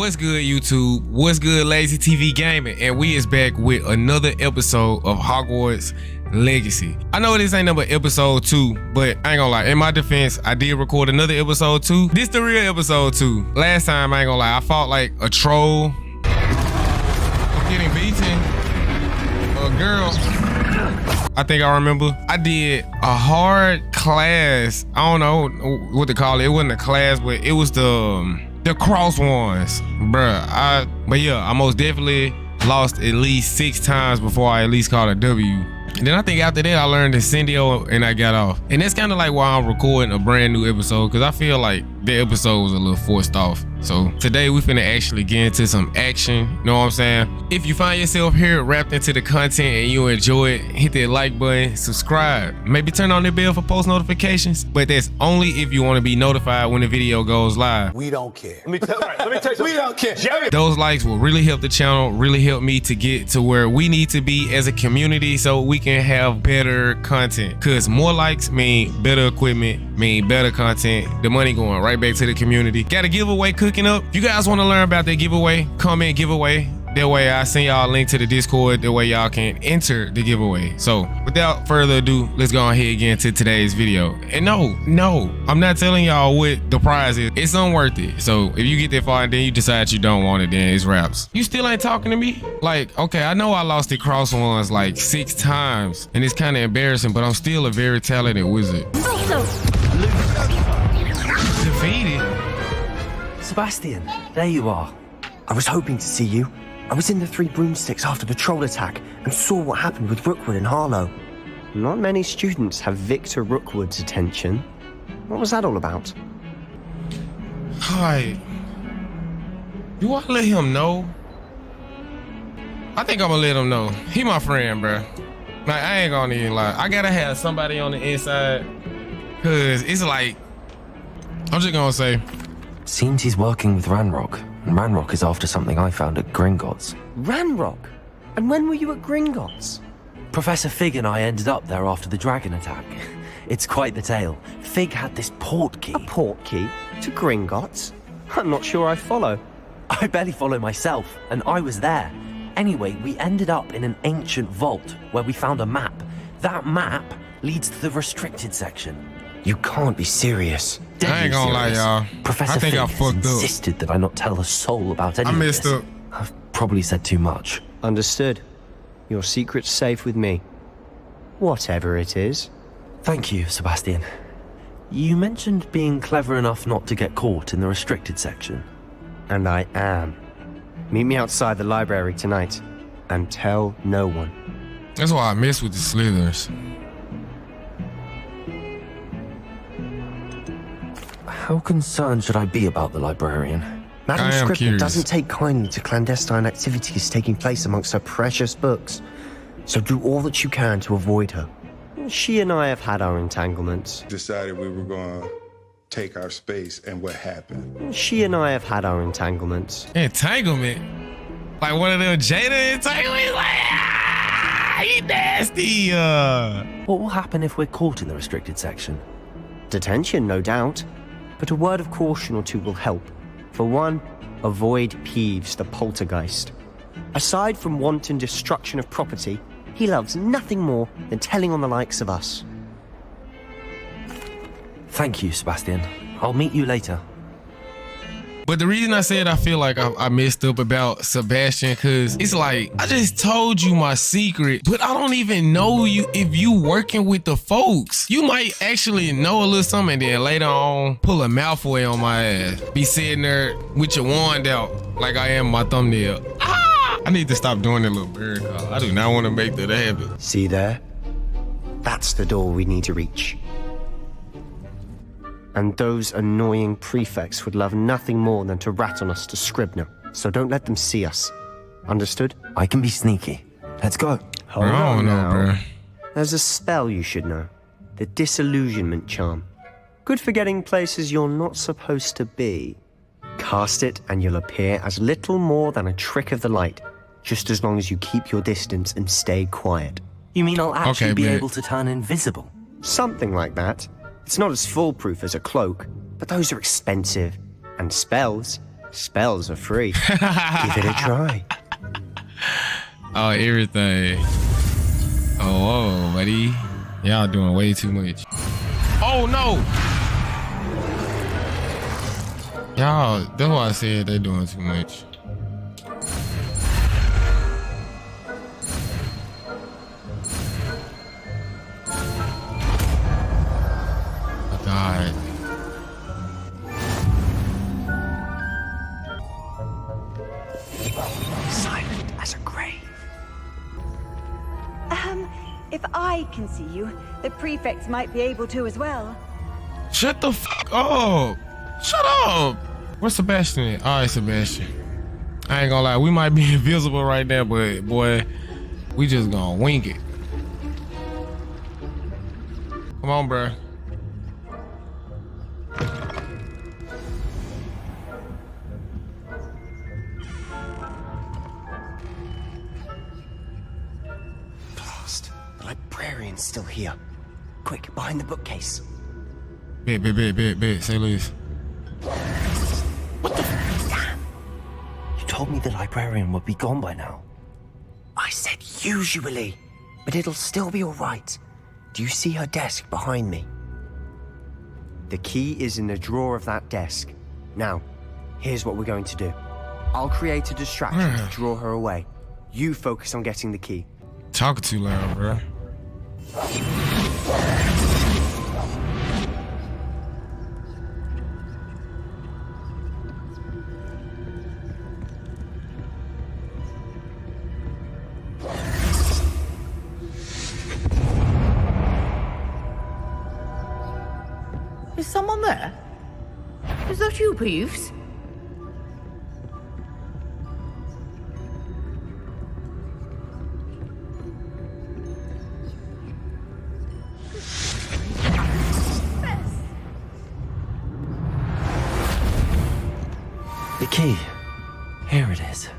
What's good, YouTube? What's good, Lazy TV Gaming? And we is back with another episode of Hogwarts Legacy. I know this ain't number episode 2, but I ain't gonna lie, in my defense, I did record another episode 2. This the real episode 2. Last time, I ain't gonna lie, I fought like a troll. I'm getting beaten. A girl. I think I remember. I did a hard class. I don't know what to call it. It wasn't a class, but it was the cross ones, bruh. But yeah, I most definitely lost at least 6 times before I at least caught a W. And then I think after that I learned Incendio and I got off. And that's kind of like why I'm recording a brand new episode, because I feel like the episode was a little forced off. So today we finna actually get into some action, you know what I'm saying? If you find yourself here wrapped into the content and you enjoy it, hit that like button, subscribe, maybe turn on the bell for post notifications, but that's only if you want to be notified when the video goes live. We don't care. Let me tell you something. We don't care. Those likes will really help the channel, really help me to get to where we need to be as a community so we can have better content, because more likes mean better equipment, mean better content, the money going right back to the community. Got a giveaway cooking up. If you guys want to learn about that giveaway, comment giveaway. That way I send y'all a link to the Discord. That way y'all can enter the giveaway. So without further ado, let's go ahead and get into today's video. And no, I'm not telling y'all what the prize is. It's unworth it. So if you get that far and then you decide you don't want it, then it's wraps. You still ain't talking to me? Like, okay, I know I lost the cross ones like 6 times and it's kind of embarrassing, but I'm still a very talented wizard. Defeated. Sebastian, there you are. I was hoping to see you. I was in the 3 broomsticks after the troll attack and saw what happened with Rookwood and Harlow. Not many students have Victor Rookwood's attention. What was that all about? Hi. Do I let him know? I think I'm gonna let him know. He my friend, bro. Like, I ain't gonna even lie. I gotta have somebody on the inside, cause it's like, I'm just gonna say. Seems he's working with Ranrock, and Ranrock is after something I found at Gringotts. Ranrock? And when were you at Gringotts? Professor Fig and I ended up there after the dragon attack. It's quite the tale. Fig had this port key. A port key? To Gringotts? I'm not sure I follow. I barely follow myself, and I was there. Anyway, we ended up in an ancient vault where we found a map. That map leads to the restricted section. You can't be serious. I ain't gonna lie, y'all. Professor I think Fig I fucked up. insisted that I not tell a soul about any I of messed this. up. I've probably said too much. Understood. Your secret's safe with me. Whatever it is. Thank you, Sebastian. You mentioned being clever enough not to get caught in the restricted section. And I am. Meet me outside the library tonight. And tell no one. That's why I mess with the Slytherins. How concerned should I be about the librarian? Madam Scribner doesn't take kindly to clandestine activities taking place amongst her precious books. So do all that you can to avoid her. She and I have had our entanglements. Decided we were going to take our space, and what happened? She and I have had our entanglements. Entanglement? Like one of them Jada entanglements? Like, he nasty. What will happen if we're caught in the restricted section? Detention, no doubt. But a word of caution or two will help. For one, avoid Peeves, the poltergeist. Aside from wanton destruction of property, he loves nothing more than telling on the likes of us. Thank you, Sebastian. I'll meet you later. But the reason I said I feel like I messed up about Sebastian, cause it's like, I just told you my secret, but I don't even know you if you working with the folks. You might actually know a little something, and then later on pull a Malfoy on my ass. Be sitting there with your wand out like I am my thumbnail. Ah! I need to stop doing that little bird call. I do not want to make that happen. See there? That's the door we need to reach. And those annoying prefects would love nothing more than to rat on us to Scribner. So don't let them see us. Understood? I can be sneaky. Let's go. Hold I don't on know, now. bro. There's a spell you should know. The disillusionment charm. Good for getting places you're not supposed to be. Cast it and you'll appear as little more than a trick of the light, just as long as you keep your distance and stay quiet. You mean I'll actually be man. able to turn invisible? Something like that. It's not as foolproof as a cloak, but those are expensive. And spells, Spells are free. Give it a try. Oh, everything. Oh, buddy. Y'all doing way too much. Oh, no. Y'all, that's why I said they're doing too much. Oh, God. Silent as a grave. If I can see you, the prefects might be able to as well. Shut the fuck up. Shut up. Where's Sebastian at? All right, Sebastian. I ain't gonna lie. We might be invisible right now, but boy, we just gonna wing it. Come on, bro. The librarian's still here. Quick, behind the bookcase. Bet. Say Liz. What the? Damn. You told me the librarian would be gone by now. I said usually, but it'll still be all right. Do you see her desk behind me? The key is in the drawer of that desk. Now, here's what we're going to do. I'll create a distraction to draw her away. You focus on getting the key. Talking too loud, bro. Is someone there? Is that you, Peeves? The key. Here it is.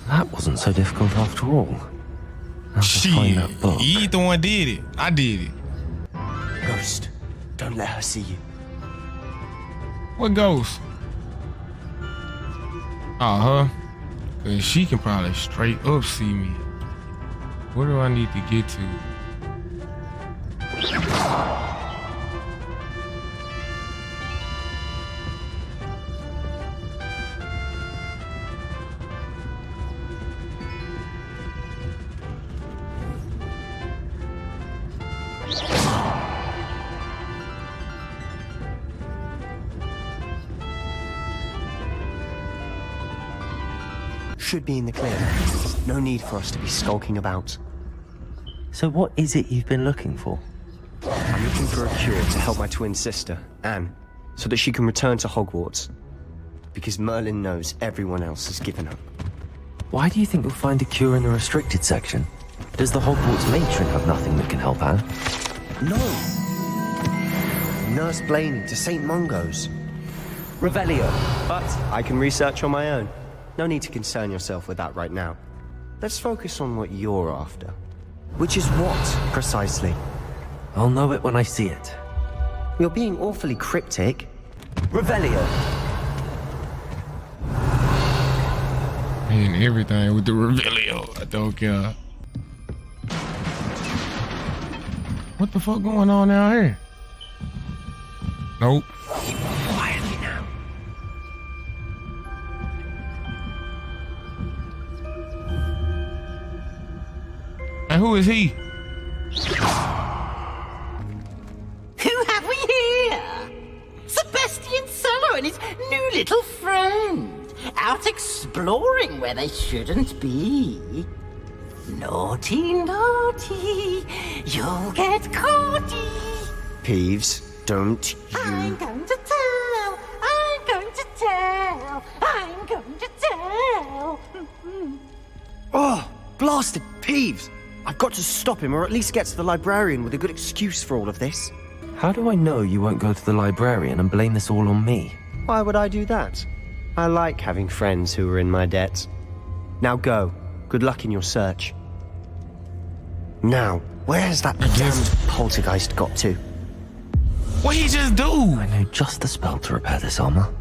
That wasn't so difficult after all. Now to find that Shit, book. you the one did it. I did it. Ghost, don't let her see you. What ghost? Huh? Cause she can probably straight up see me. Where do I need to get to? Should be in the clear. No need for us to be skulking about. So what is it you've been looking for? I'm looking for a cure to help my twin sister, Anne, so that she can return to Hogwarts. Because Merlin knows everyone else has given up. Why do you think you'll find a cure in the restricted section? Does the Hogwarts matron have nothing that can help Anne? No! Nurse Blaney to St. Mungo's. Revelio. But I can research on my own. No need to concern yourself with that right now. Let's focus on what you're after. Which is what, precisely? I'll know it when I see it. You're being awfully cryptic. Revelio. And everything with the Revelio. I don't care. What the fuck going on down here? Nope. Quietly now. And who is he? Who have we here? Sebastian Cello and his new little friend, out exploring where they shouldn't be. Naughty, naughty, you'll get caughty. Peeves, don't I'm you... going to tell, I'm going to tell, I'm going to tell. Oh, blasted Peeves! I've got to stop him, or at least get to the librarian with a good excuse for all of this. How do I know you won't go to the librarian and blame this all on me? Why would I do that? I like having friends who are in my debt. Now go. Good luck in your search. Now, where's that damned poltergeist got to? What he just do? I know just the spell to repair this armor.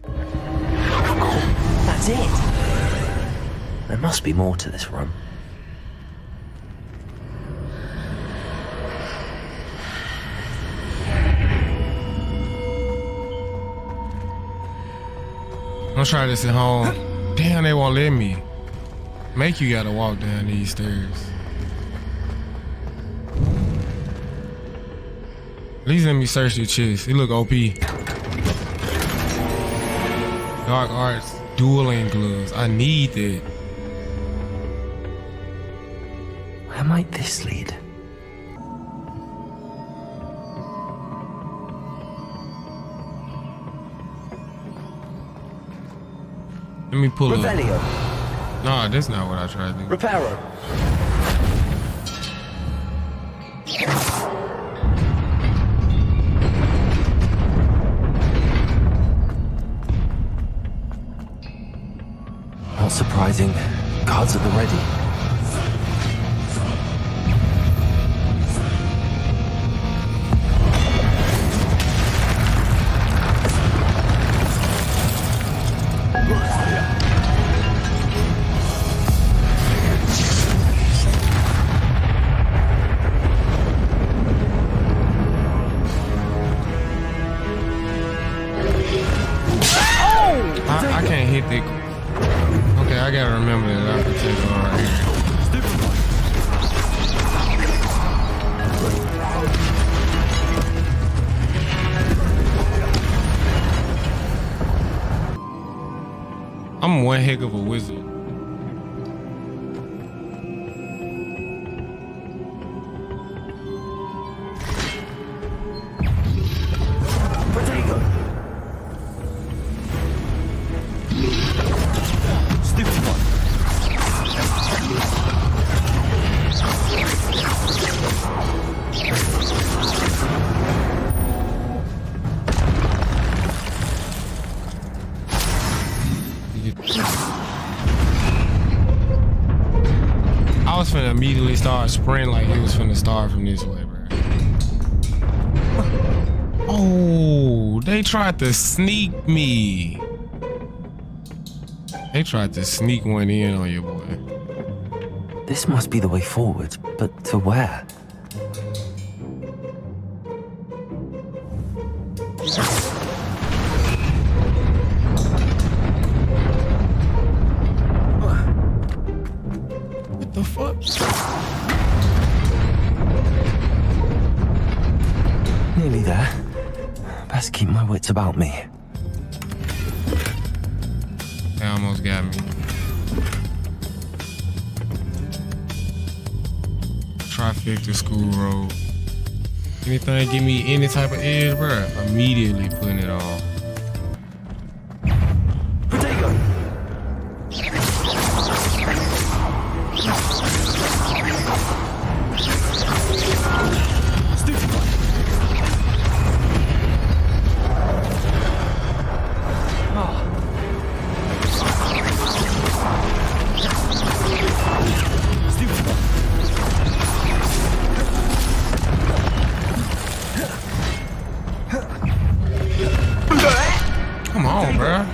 Oh, that's it. There must be more to this run. I'm trying this at home. Damn, they won't let me. Make you gotta walk down these stairs. At least let me search your chest. It look OP. Dark arts, dueling gloves. I need that. Where might this lead? Let me pull up. Revelio. Nah, that's not what I tried to do. Reparo. Not surprising. Guards at the ready. I can't hit that. Okay, I gotta remember that I can take one right here. I'm one heck of a wizard. I was finna immediately start sprinting like he was finna start from this way, bro. Oh, they tried to sneak me. They tried to sneak one in on your boy. This must be the way forward, but to where? What the fuck? Nearly there. Best keep my wits about me. They almost got me. Trifecta school road. Anything give me any type of edge, bro? Immediately putting it on. Come on, bro.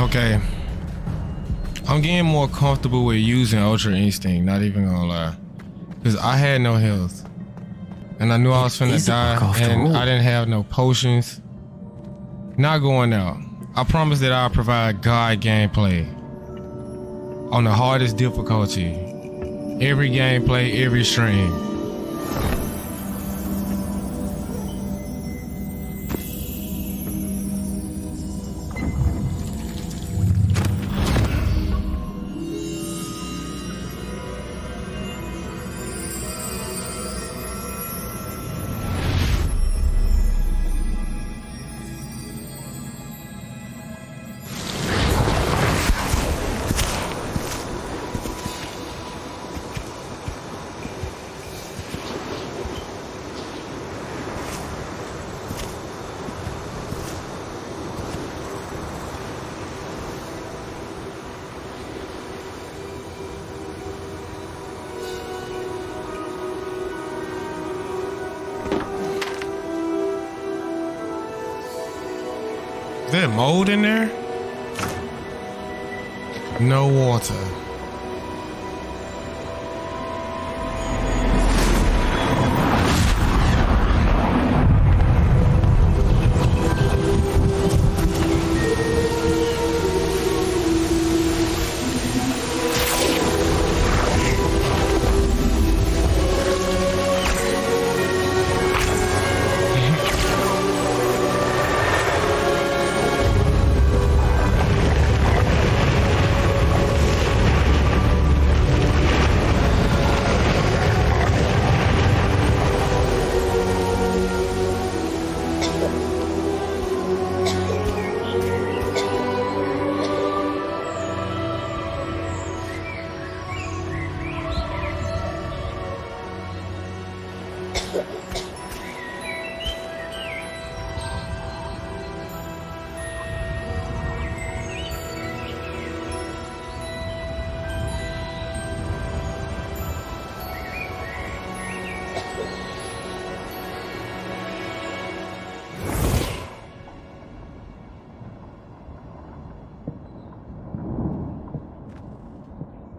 Okay. I'm getting more comfortable with using Ultra Instinct, not even gonna lie. Because I had no health. and I knew I was finna is a book die, after and all. I didn't have no potions. Not going out. I promise that I'll provide God gameplay on the hardest difficulty. Every gameplay, every stream. Is there mold in there? No water.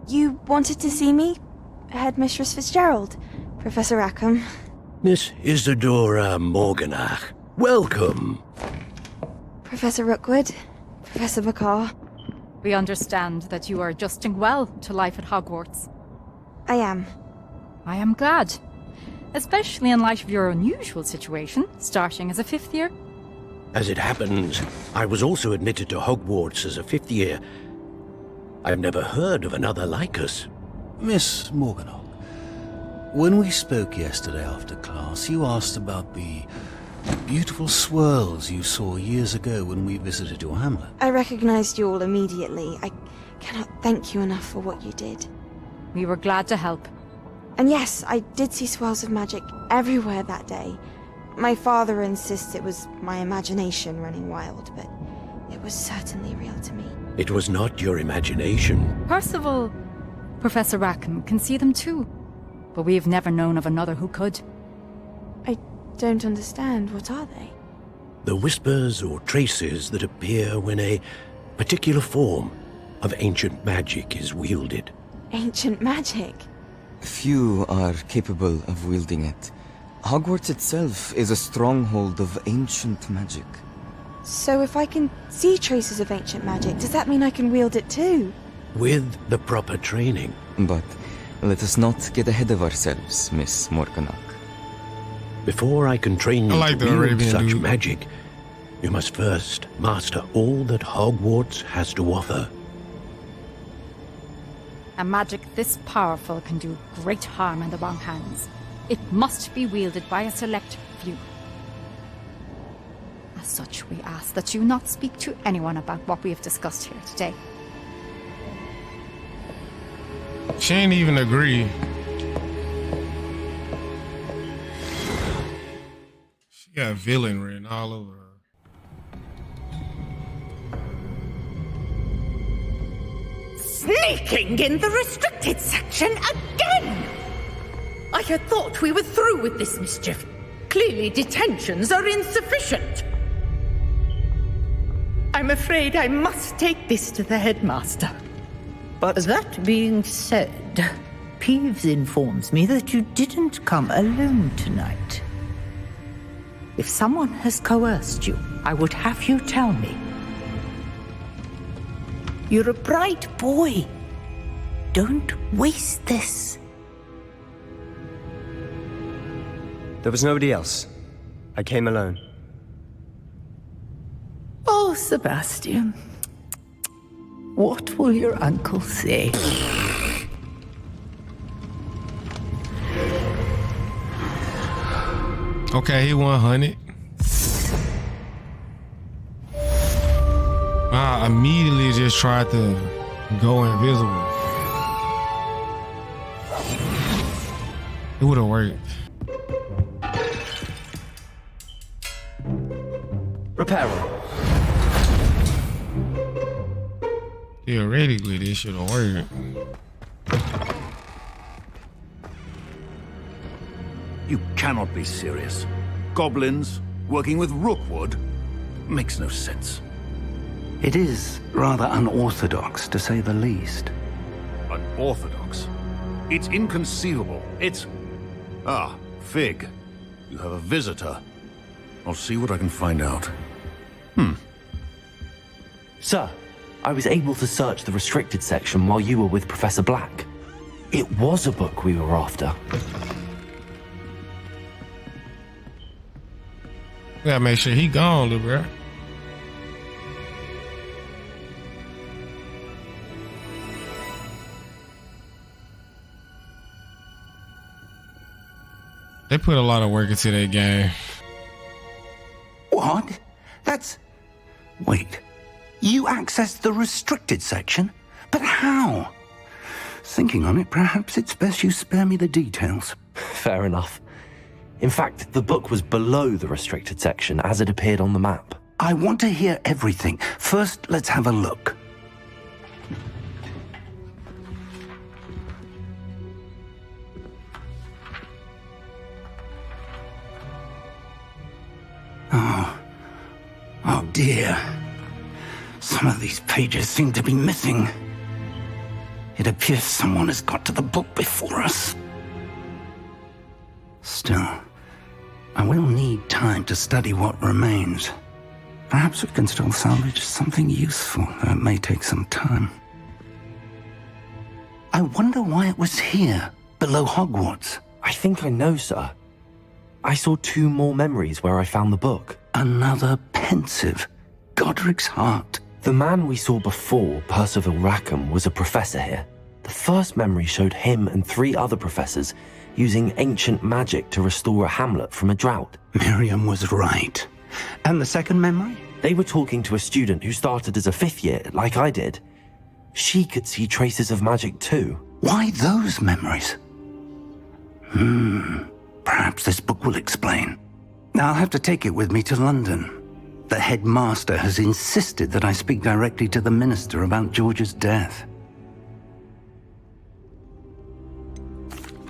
You wanted to see me? Headmistress Fitzgerald, Professor Rackham. Miss Isadora Morganach, welcome. Professor Rookwood, Professor McCaw. We understand that you are adjusting well to life at Hogwarts. I am. I am glad. Especially in light of your unusual situation, starting as a 5th year. As it happens, I was also admitted to Hogwarts as a 5th year. I've never heard of another like us. Miss Morganach, when we spoke yesterday after class, you asked about the beautiful swirls you saw years ago when we visited your hamlet. I recognized you all immediately. I cannot thank you enough for what you did. We were glad to help. And yes, I did see swirls of magic everywhere that day. My father insists it was my imagination running wild, but it was certainly real to me. It was not your imagination. Percival, Professor Rackham can see them too. But we have never known of another who could. I don't understand. What are they? The whispers or traces that appear when a particular form of ancient magic is wielded. Ancient magic? Few are capable of wielding it. Hogwarts itself is a stronghold of ancient magic. So if I can see traces of ancient magic, does that mean I can wield it too? With the proper training. But let us not get ahead of ourselves, Miss Morganach. Before I can train you like to the wield Arabian such dude. magic, you must first master all that Hogwarts has to offer. A magic this powerful can do great harm in the wrong hands. It must be wielded by a select few. As such, we ask that you not speak to anyone about what we have discussed here today. She ain't even agree. She got villain written all over her. Sneaking in the restricted section again! I had thought we were through with this mischief. Clearly detentions are insufficient. I'm afraid I must take this to the headmaster. But that being said, Peeves informs me that you didn't come alone tonight. If someone has coerced you, I would have you tell me. You're a bright boy. Don't waste this. There was nobody else. I came alone. Oh, Sebastian. What will your uncle say? Okay, he 100. I immediately just tried to go invisible. It would have worked. Repairer. Theoretically, this should have worked. You cannot be serious. Goblins working with rookwood makes no sense. It is rather unorthodox, to say the least. Unorthodox? It's inconceivable. It's... Ah, Fig. You have a visitor. I'll see what I can find out. Sir, I was able to search the restricted section while you were with Professor Black. It was a book we were after. We gotta make sure he gone, little bro. They put a lot of work into that game. What? That's... Wait. You accessed the restricted section? But how? Thinking on it, perhaps it's best you spare me the details. Fair enough. In fact, the book was below the restricted section as it appeared on the map. I want to hear everything. First, let's have a look. Oh dear. Some of these pages seem to be missing. It appears someone has got to the book before us. Still, I will need time to study what remains. Perhaps we can still salvage something useful, though it may take some time. I wonder why it was here, below Hogwarts. I think I know, sir. I saw 2 more memories where I found the book. Another pensive Godric's heart. The man we saw before, Percival Rackham, was a professor here. The first memory showed him and 3 other professors using ancient magic to restore a hamlet from a drought. Miriam was right. And the second memory? They were talking to a student who started as a 5th year, like I did. She could see traces of magic too. Why those memories? Perhaps this book will explain. I'll have to take it with me to London. The headmaster has insisted that I speak directly to the minister about George's death.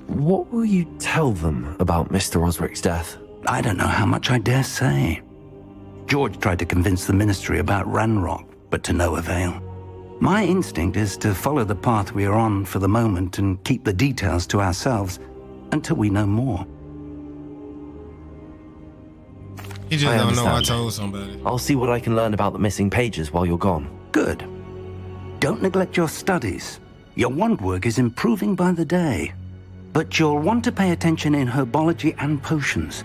What will you tell them about Mr. Osric's death? I don't know how much I dare say. George tried to convince the ministry about Ranrock, but to no avail. My instinct is to follow the path we are on for the moment and keep the details to ourselves until we know more. You just don't know I told somebody. I'll see what I can learn about the missing pages while you're gone. Good. Don't neglect your studies. Your wand work is improving by the day. But you'll want to pay attention in herbology and potions.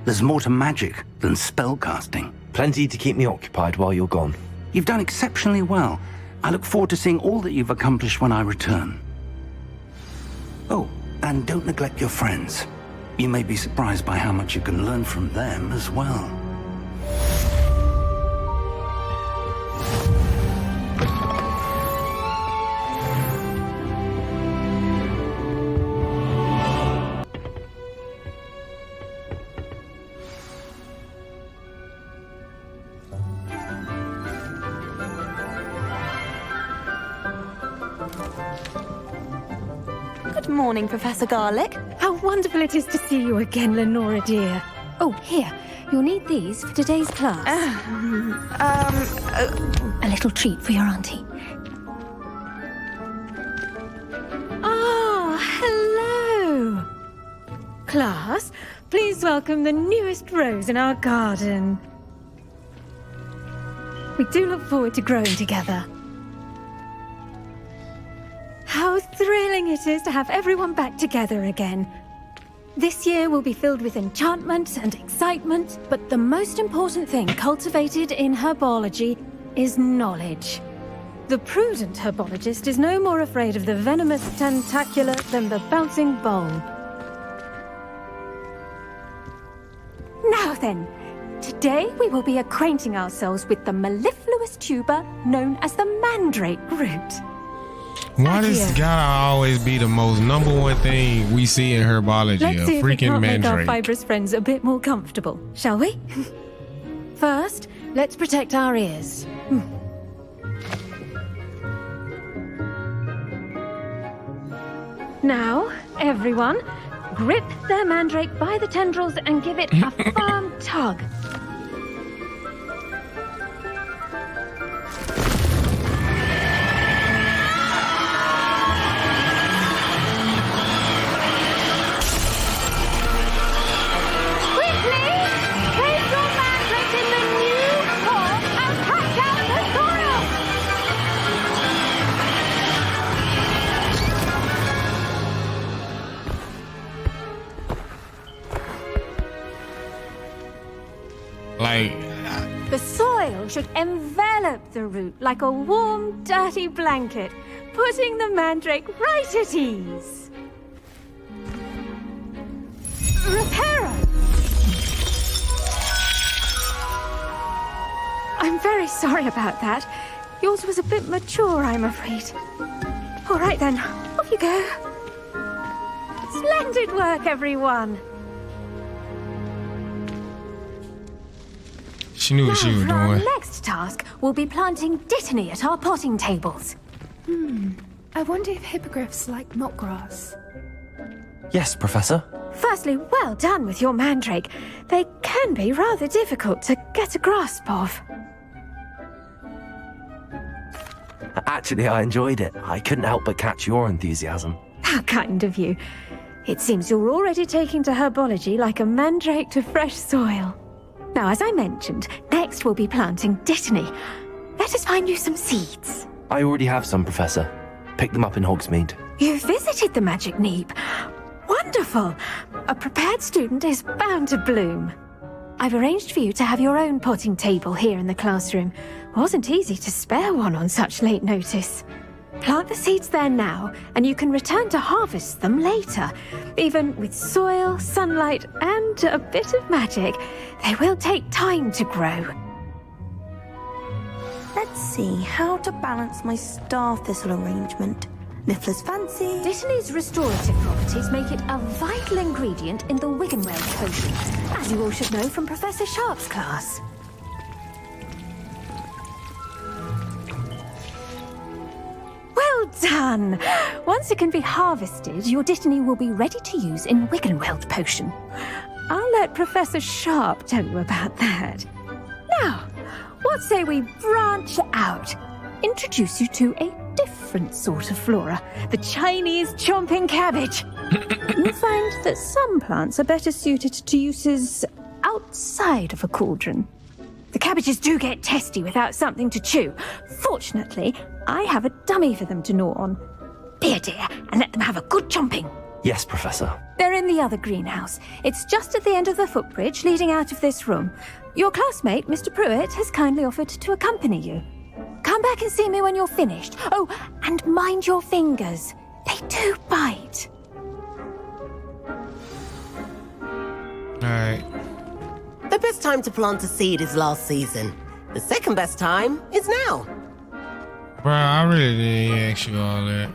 There's more to magic than spellcasting. Plenty to keep me occupied while you're gone. You've done exceptionally well. I look forward to seeing all that you've accomplished when I return. Oh, and don't neglect your friends. You may be surprised by how much you can learn from them as well. Good morning, Professor Garlick. How wonderful it is to see you again, Lenora dear. Oh, here. You'll need these for today's class. A little treat for your auntie. Ah, Class, please welcome the newest rose in our garden. We do look forward to growing together. How thrilling it is to have everyone back together again. This year will be filled with enchantment and excitement, but the most important thing cultivated in herbology is knowledge. The prudent herbologist is no more afraid of the venomous tentacula than the bouncing bulb. Now then, today we will be acquainting ourselves with the mellifluous tuber known as the mandrake root. Why does gotta always be the most number one thing we see in herbology? Let's see a if we freaking can't make our mandrake. fibrous friends a bit more comfortable, shall we? First, let's protect our ears. Now, everyone, grip their mandrake by the tendrils and give it a firm tug. Quickly, place your mandrake in the new pot and catch out the soil. Like, The soil should envelop the root like a warm, dirty blanket, putting the mandrake right at ease. Reparo! I'm very sorry about that. Yours was a bit mature, I'm afraid. All right then, off you go. Splendid work, everyone. she knew what she was For our doing. next task, we'll be planting dittany at our potting tables. I wonder if hippogriffs like knotgrass. Yes, Professor. Firstly, well done with your mandrake. They can be rather difficult to get a grasp of. Actually, I enjoyed it. I couldn't help but catch your enthusiasm. How kind of you. It seems you're already taking to herbology like a mandrake to fresh soil. Now, as I mentioned, next we'll be planting dittany. Let us find you some seeds. I already have some, Professor. Picked them up in Hogsmeade. You visited the Magic Neep. Wonderful. A prepared student is bound to bloom. I've arranged for you to have your own potting table here in the classroom. Wasn't easy to spare one on such late notice. Plant the seeds there now, and you can return to harvest them later. Even with soil, sunlight, and a bit of magic, they will take time to grow. Let's see how to balance my star thistle arrangement. Niffler's fancy. Dittany's restorative properties make it a vital ingredient in the Wiggenweld potions, as you all should know from Professor Sharp's class. Well done! Once it can be harvested, your dittany will be ready to use in Wiggenweld potion. I'll let Professor Sharp tell you about that. Now, what say we branch out? Introduce you to a different sort of flora, the Chinese chomping cabbage. You'll find that some plants are better suited to uses outside of a cauldron. The cabbages do get testy without something to chew. Fortunately, I have a dummy for them to gnaw on. Be a dear and let them have a good chomping. Yes, Professor. They're in the other greenhouse. It's just at the end of the footbridge leading out of this room. Your classmate, Mr. Pruitt, has kindly offered to accompany you. Come back and see me when you're finished. Oh, and mind your fingers. They do bite. Alright. The best time to plant a seed is last season. The second best time is now. Bro, I really didn't ask you all that.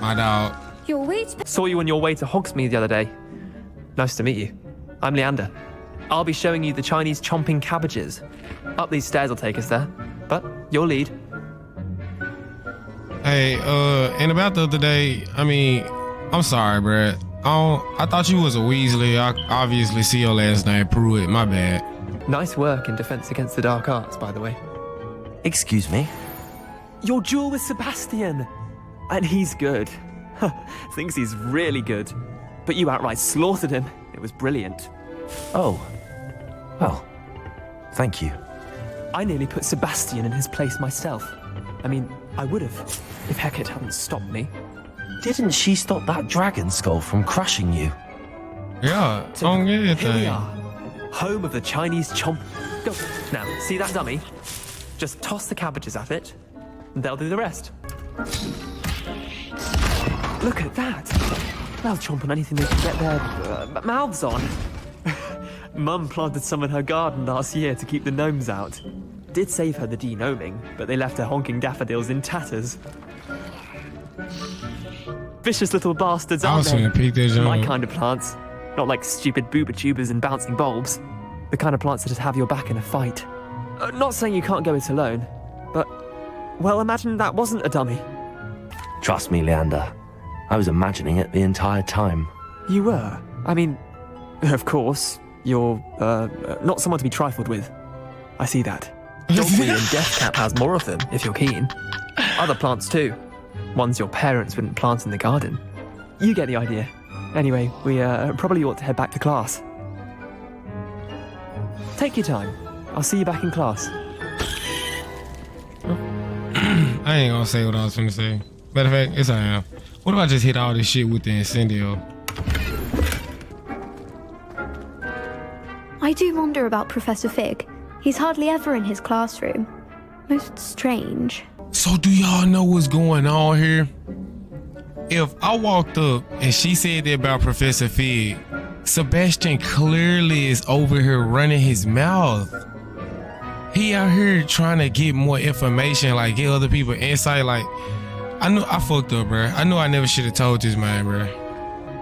My dog. Your weeds... Saw you on your way to Hogsmeade the other day. Nice to meet you. I'm Leander. I'll be showing you the Chinese chomping cabbages. Up these stairs will take us there. But your lead. Hey, and about the other day, I mean, I'm sorry, bruh. I thought you was a Weasley. I obviously see your last name, Pruitt. My bad. Nice work in Defense Against the Dark Arts, by the way. Excuse me? Your duel with Sebastian. And he's good. Thinks he's really good. But you outright slaughtered him. It was brilliant. Oh. Well, thank you. I nearly put Sebastian in his place myself. I mean, I would have, if Hecate hadn't stopped me. Didn't she stop that dragon skull from crushing you? Yeah, Here we are, home of the Chinese chomp. Go. Now, see that dummy? Just toss the cabbages at it, and they'll do the rest. Look at that. They'll chomp on anything they can get their mouths on. Mum planted some in her garden last year to keep the gnomes out. Did save her the de-gnoming, but they left her honking daffodils in tatters. Vicious little bastards, aren't they? My kind of plants. Not like stupid booba tubers and bouncing bulbs. The kind of plants that just have your back in a fight. Not saying you can't go it alone, but, well, imagine that wasn't a dummy. Trust me, Leander. I was imagining it the entire time. You were? I mean, of course, you're, not someone to be trifled with. I see that. Dogweed and Deathcap has more of them, if you're keen. Other plants too. Ones your parents wouldn't plant in the garden. You get the idea. Anyway, we probably ought to head back to class. Take your time. I'll see you back in class. I ain't gonna say what I was finna say. Matter of fact, yes I am. What if I just hit all this shit with the incendio? I do wonder about Professor Fig. He's hardly ever in his classroom. Most strange. So do y'all know what's going on here? If I walked up and she said that about Professor Fig, Sebastian clearly is over here running his mouth. He out here trying to get more information, like get other people insight. Like, I knew I fucked up, bro. I knew I never should have told this man, bro.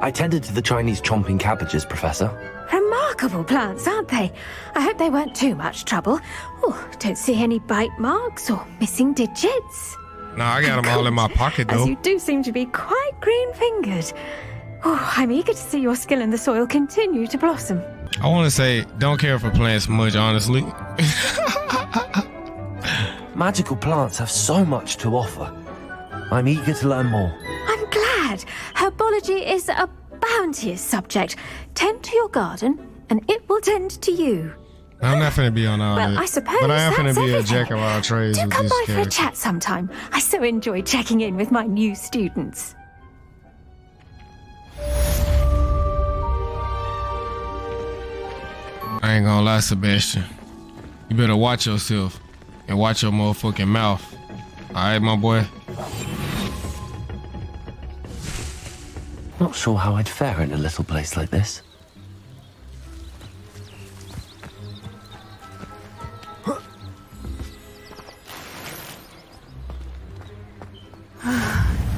I tended to the Chinese chomping cabbages, Professor. Remarkable plants, aren't they? I hope they weren't too much trouble. Oh, don't see any bite marks or missing digits. No, I got them all in my pocket, though. As you do seem to be quite green-fingered. Oh, I'm eager to see your skill in the soil continue to blossom. I want to say, don't care for plants much, honestly. Magical plants have so much to offer. I'm eager to learn more. I'm glad. Herbology is a bounteous subject. Tend to your garden, and it will tend to you. I'm not finna be on all that. Well, I suppose but I am finna that's be everything. a jack of all trades Do with come this by for a character. chat sometime. I so enjoy checking in with my new students. I ain't gonna lie, Sebastian. You better watch yourself and watch your motherfucking mouth. Alright, my boy? Not sure how I'd fare in a little place like this.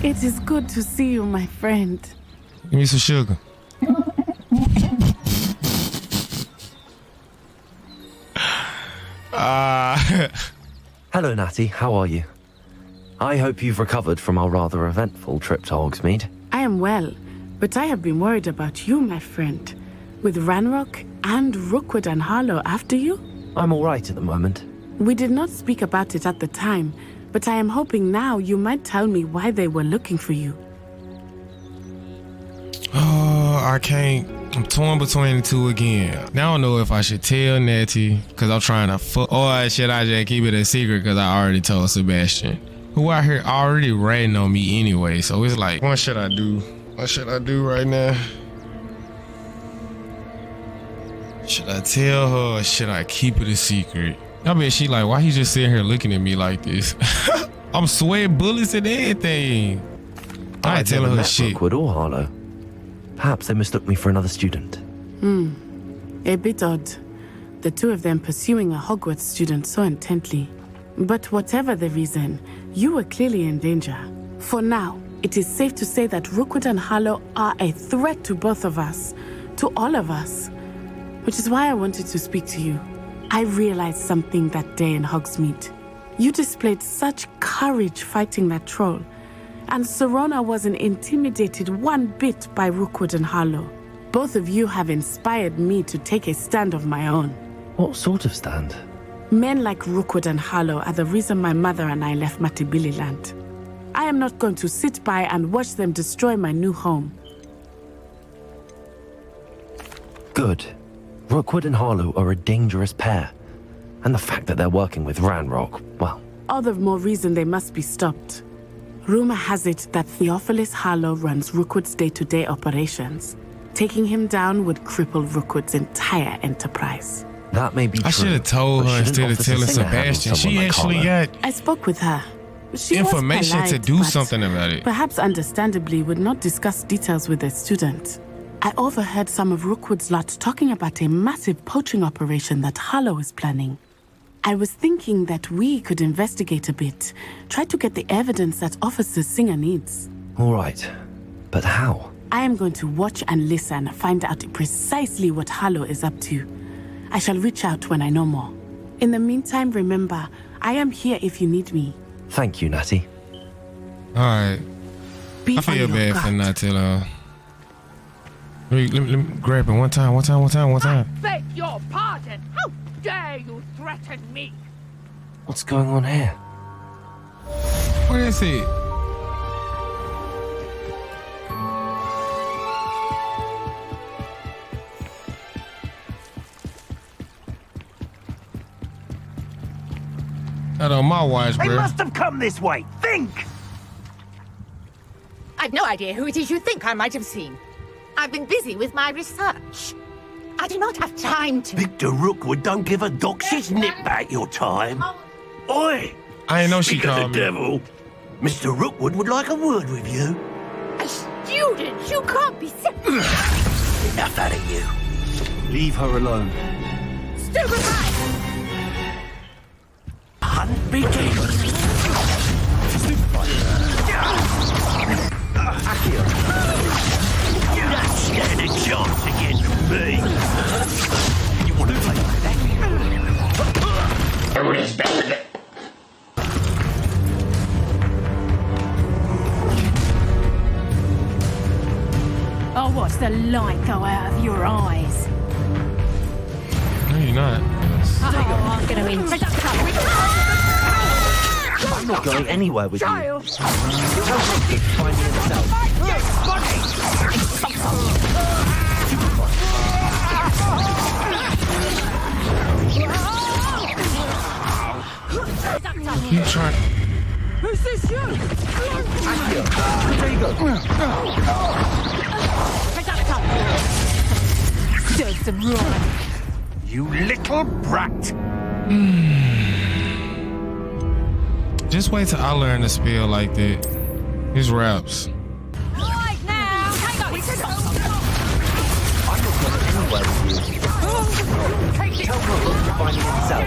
It is good to see you, my friend. Give me some sugar. Hello, Natty. How are you? I hope you've recovered from our rather eventful trip to Hogsmeade. I am well, but I have been worried about you, my friend. With Ranrock and Rookwood and Harlow after you? I'm all right at the moment. We did not speak about it at the time, but I am hoping now you might tell me why they were looking for you. Oh, I can't. I'm torn between the two again. Now I don't know if I should tell Natty because I'm trying to fuck, or should I just keep it a secret because I already told Sebastian, who out here already ratting on me anyway. So it's like, what should I do? What should I do right now? Should I tell her or should I keep it a secret? I bet she like, why he just sitting here looking at me like this? I'm sweating bullets and everything. I ain't telling her shit. Rookwood or Harlow. Perhaps they mistook me for another student. A bit odd. The two of them pursuing a Hogwarts student so intently. But whatever the reason, you were clearly in danger. For now, it is safe to say that Rookwood and Harlow are a threat to both of us, to all of us. Which is why I wanted to speak to you. I realized something that day in Hogsmeade. You displayed such courage fighting that troll, and Serona wasn't intimidated one bit by Rookwood and Harlow. Both of you have inspired me to take a stand of my own. What sort of stand? Men like Rookwood and Harlow are the reason my mother and I left Matibili land. I am not going to sit by and watch them destroy my new home. Good. Rookwood and Harlow are a dangerous pair. And the fact that they're working with Ranrock, well... All the more reason they must be stopped. Rumor has it that Theophilus Harlow runs Rookwood's day-to-day operations. Taking him down would cripple Rookwood's entire enterprise. That may be true. I should have told her instead of telling Sebastian. She actually got I spoke with her. She information was polite, to do but something about it. Perhaps understandably would not discuss details with a student. I overheard some of Rookwood's lot talking about a massive poaching operation that Harlow is planning. I was thinking that we could investigate a bit, try to get the evidence that Officer Singer needs. All right, but how? I am going to watch and listen, find out precisely what Harlow is up to. I shall reach out when I know more. In the meantime, remember, I am here if you need me. Thank you, Natty. All right. I feel bad for not telling her. Let me grab it one time. I beg your pardon. How dare you threaten me? What's going on here? What is it? Not on my watch, bro. They must have come this way. Think! I've no idea who it is you think I might have seen. I've been busy with my research. I do not have time to... Victor Rookwood don't give a doxy's nip back your time. Oi! I ain't know she Speak of called the me. devil. Mr. Rookwood would like a word with you. A student? You can't be sick. Enough out of you. Leave her alone. Stupid right! Hunt begins. You're not stand a chance against me. You want to play like that? I would expect it. I'll watch the light go out of your eyes. No, you're not. Oh, I'm going to introduce I'm not going anywhere with you. Child! Find me in the cell. Keep trying. Is this you? There you go. Serve some wrong. You little brat. Just wait till I learn to spell like that. His raps. Right now, hang on. I'm not going anywhere with you. Tell Rookwood to find me in the cell.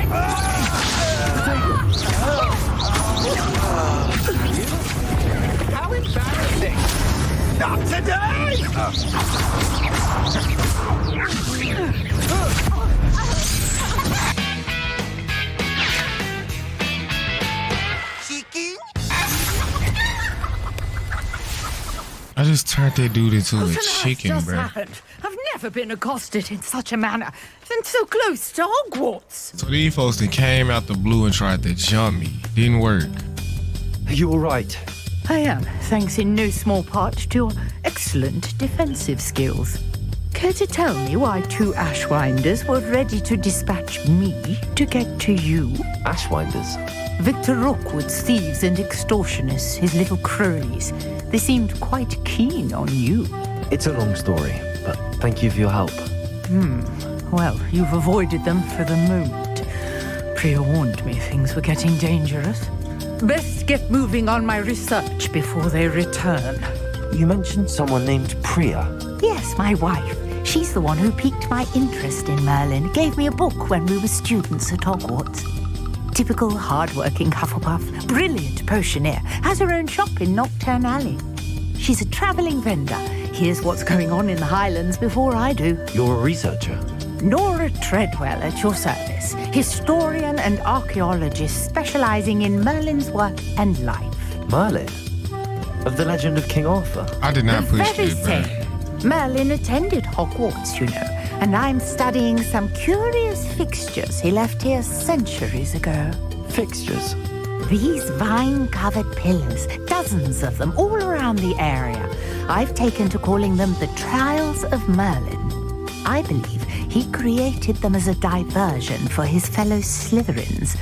How embarrassing. Not today! I just turned that dude into a chicken, just bro. happened. I've never been accosted in such a manner, and so close to Hogwarts. So these folks that came out the blue and tried to jump me. Didn't work. Are you all right? I am, thanks in no small part to your excellent defensive skills. Care to tell me why two Ashwinders were ready to dispatch me to get to you? Ashwinders? Victor Rookwood's thieves and extortioners, his little cronies. They seemed quite keen on you. It's a long story, but thank you for your help. Well, you've avoided them for the moment. Priya warned me things were getting dangerous. Best get moving on my research before they return. You mentioned someone named Priya. Yes, my wife. She's the one who piqued my interest in Merlin. Gave me a book when we were students at Hogwarts. Typical hard-working Hufflepuff, brilliant potioneer, has her own shop in Nocturne Alley. She's a travelling vendor. Here's what's going on in the Highlands before I do. You're a researcher? Nora Treadwell at your service, historian and archaeologist specialising in Merlin's work and life. Merlin? Of the legend of King Arthur? I did not push Very it, bro. same. Merlin attended Hogwarts, you know, and I'm studying some curious fixtures he left here centuries ago. Fixtures? These vine-covered pillars, dozens of them all around the area. I've taken to calling them the Trials of Merlin. I believe he created them as a diversion for his fellow Slytherins.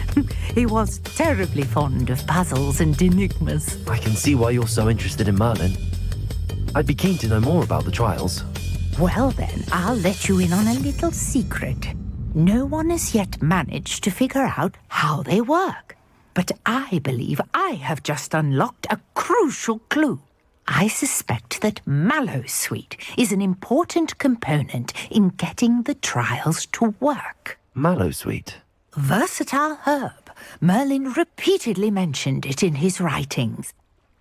He was terribly fond of puzzles and enigmas. I can see why you're so interested in Merlin. I'd be keen to know more about the trials. Well then, I'll let you in on a little secret. No one has yet managed to figure out how they work. But I believe I have just unlocked a crucial clue. I suspect that Mallowsweet is an important component in getting the trials to work. Mallowsweet? Versatile herb. Merlin repeatedly mentioned it in his writings.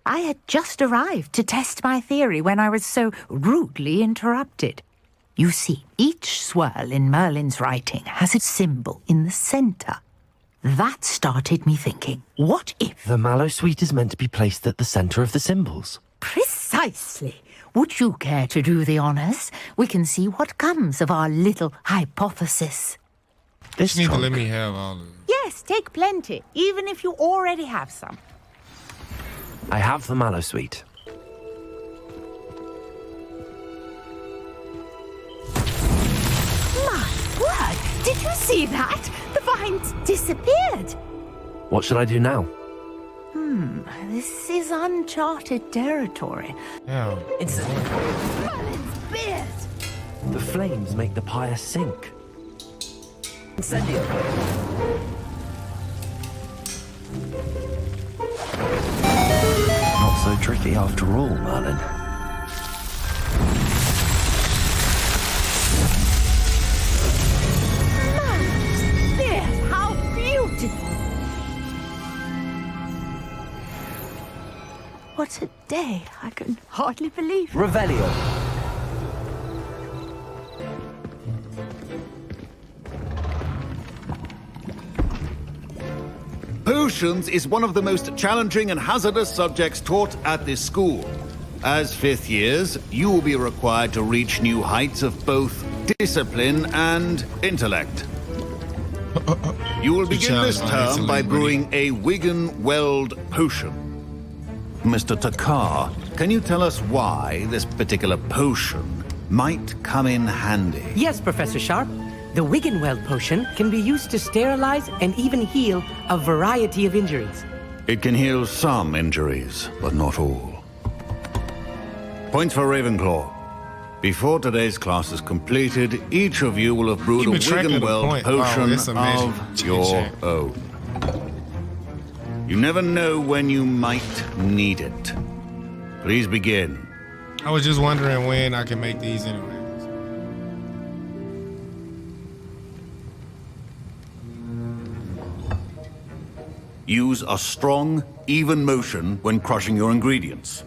I had just arrived to test my theory when I was so rudely interrupted. You see, each swirl in Merlin's writing has a symbol in the center. That started me thinking, what if... The Mallowsweet is meant to be placed at the center of the symbols. Precisely. Would you care to do the honors? We can see what comes of our little hypothesis. You need to let me have all of it. Yes, take plenty, even if you already have some. I have the Mallowsweet. My word! Did you see that? The vines disappeared. What should I do now? This is uncharted territory. Yeah. It's Merlin's beard. The flames make the pyre sink. Incendio. Not so tricky after all, Merlin. Merlin's beard, how beautiful! What a day! I can hardly believe it. Revelio. Potions is one of the most challenging and hazardous subjects taught at this school. As fifth years, you will be required to reach new heights of both discipline and intellect. You will begin this term by brewing a Wiggenweld potion. Mr. Takar, can you tell us why this particular potion might come in handy? Yes, Professor Sharp. The Wiggenweld potion can be used to sterilize and even heal a variety of injuries. It can heal some injuries, but not all. Points for Ravenclaw. Before today's class is completed, each of you will have brewed a Wiggenweld potion of your own. You never know when you might need it. Please begin. I was just wondering when I can make these anyway. Use a strong, even motion when crushing your ingredients.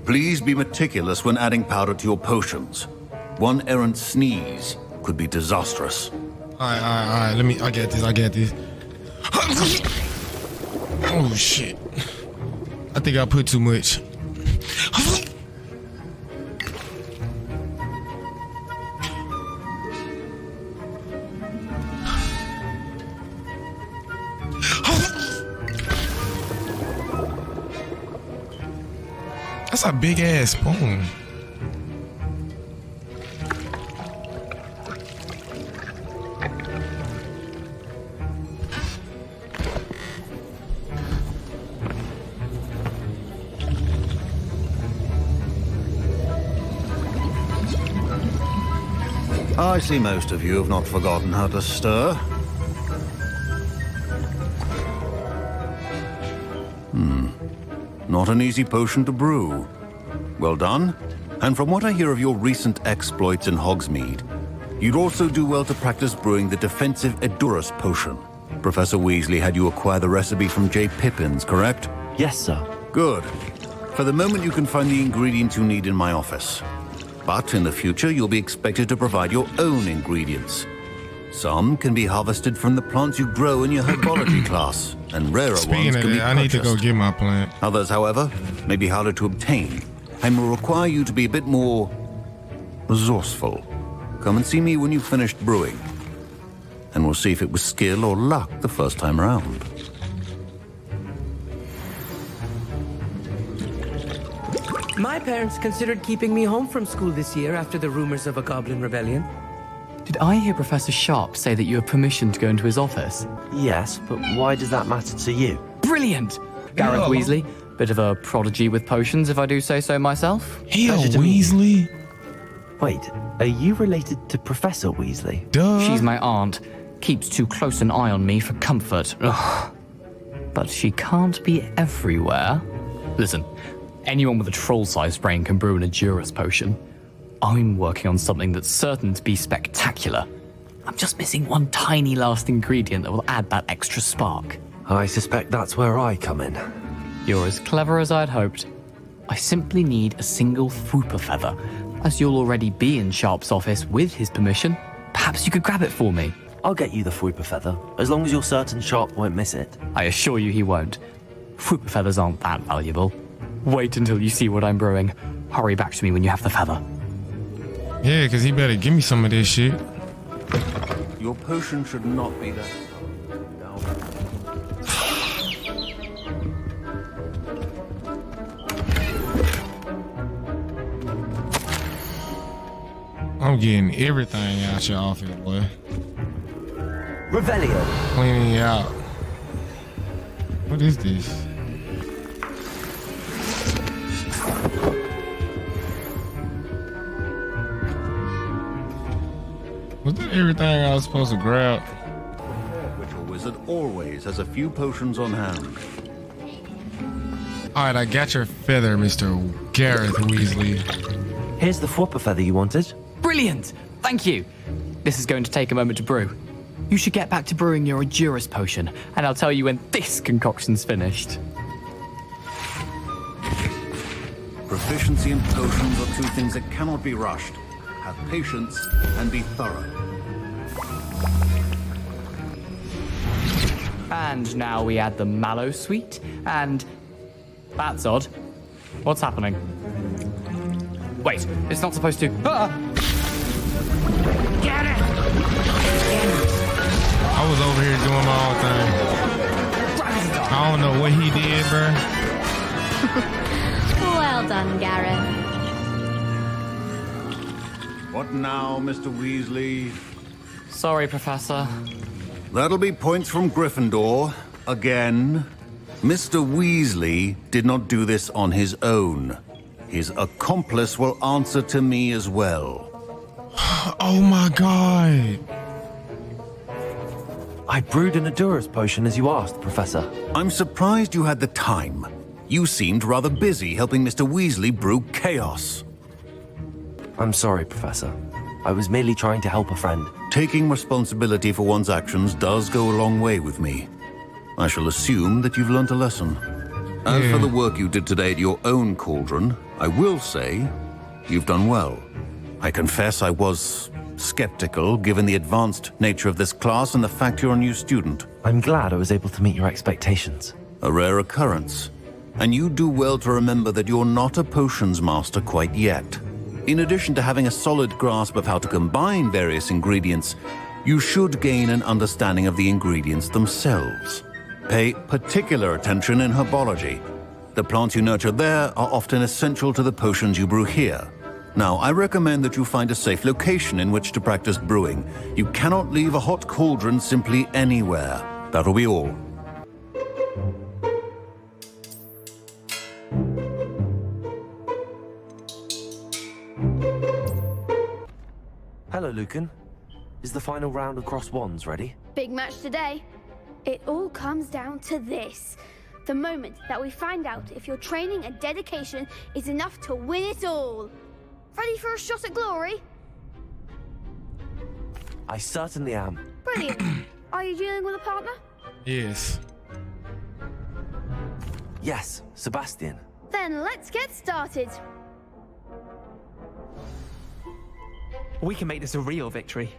Please be meticulous when adding powder to your potions. One errant sneeze could be disastrous. All right. I get this. Oh, shit. I think I put too much. That's a big ass spoon. I see most of you have not forgotten how to stir. Not an easy potion to brew. Well done. And from what I hear of your recent exploits in Hogsmeade, you'd also do well to practice brewing the defensive Edurus potion. Professor Weasley had you acquire the recipe from J. Pippins, correct? Yes, sir. Good. For the moment, you can find the ingredients you need in my office. But in the future, you'll be expected to provide your own ingredients. Some can be harvested from the plants you grow in your herbology class, and rarer ones can be purchased. I need to go get my plant. Others, however, may be harder to obtain, and will require you to be a bit more resourceful. Come and see me when you've finished brewing, and we'll see if it was skill or luck the first time around. My parents considered keeping me home from school this year after the rumors of a goblin rebellion. Did I hear Professor Sharp say that you have permission to go into his office? Yes, but why does that matter to you? Brilliant! Gareth Weasley, bit of a prodigy with potions, if I do say so myself. Weasley? Wait, are you related to Professor Weasley? Duh. She's my aunt. Keeps too close an eye on me for comfort. Ugh. But she can't be everywhere. Listen, anyone with a troll-sized brain can brew an Adurus potion. I'm working on something that's certain to be spectacular. I'm just missing one tiny last ingredient that will add that extra spark. I suspect that's where I come in. You're as clever as I'd hoped. I simply need a single Fwooper feather. As you'll already be in Sharp's office with his permission, perhaps you could grab it for me. I'll get you the Fwooper feather, as long as you're certain Sharp won't miss it. I assure you he won't. Fwooper feathers aren't that valuable. Wait until you see what I'm brewing. Hurry back to me when you have the feather. Yeah, because he better give me some of this shit. Your potion should not be that. I'm getting everything out your office, boy. Revelio. Cleaning you out. What is this? Was that everything I was supposed to grab? Which a wizard always has a few potions on hand. All right, I got your feather, Mr. Gareth Weasley. Here's the Fwooper feather you wanted. Brilliant! Thank you. This is going to take a moment to brew. You should get back to brewing your Adurus potion, and I'll tell you when this concoction's finished. Proficiency and potions are two things that cannot be rushed. Have patience and be thorough. And now we add the mallow sweet, and... That's odd. What's happening? Wait, it's not supposed to... Ah! Get it! I was over here doing my own thing. I don't know what he did, bro. Well done, Gareth. What now, Mr. Weasley? Sorry, Professor. That'll be points from Gryffindor. Again. Mr. Weasley did not do this on his own. His accomplice will answer to me as well. Oh my god. I brewed an Adurus potion as you asked, Professor. I'm surprised you had the time. You seemed rather busy helping Mr. Weasley brew chaos. I'm sorry, Professor. I was merely trying to help a friend. Taking responsibility for one's actions does go a long way with me. I shall assume that you've learnt a lesson. As for the work you did today at your own cauldron, I will say you've done well. I confess I was skeptical, given the advanced nature of this class and the fact you're a new student. I'm glad I was able to meet your expectations. A rare occurrence. And you do well to remember that you're not a potions master quite yet. In addition to having a solid grasp of how to combine various ingredients, you should gain an understanding of the ingredients themselves. Pay particular attention in herbology. The plants you nurture there are often essential to the potions you brew here. Now, I recommend that you find a safe location in which to practice brewing. You cannot leave a hot cauldron simply anywhere. That'll be all. Hello, Lucan. Is the final round of cross wands ready? Big match today. It all comes down to this. The moment that we find out if your training and dedication is enough to win it all. Ready for a shot at glory? I certainly am. Brilliant. Are you dealing with a partner? Yes. Yes, Sebastian. Then let's get started. We can make this a real victory.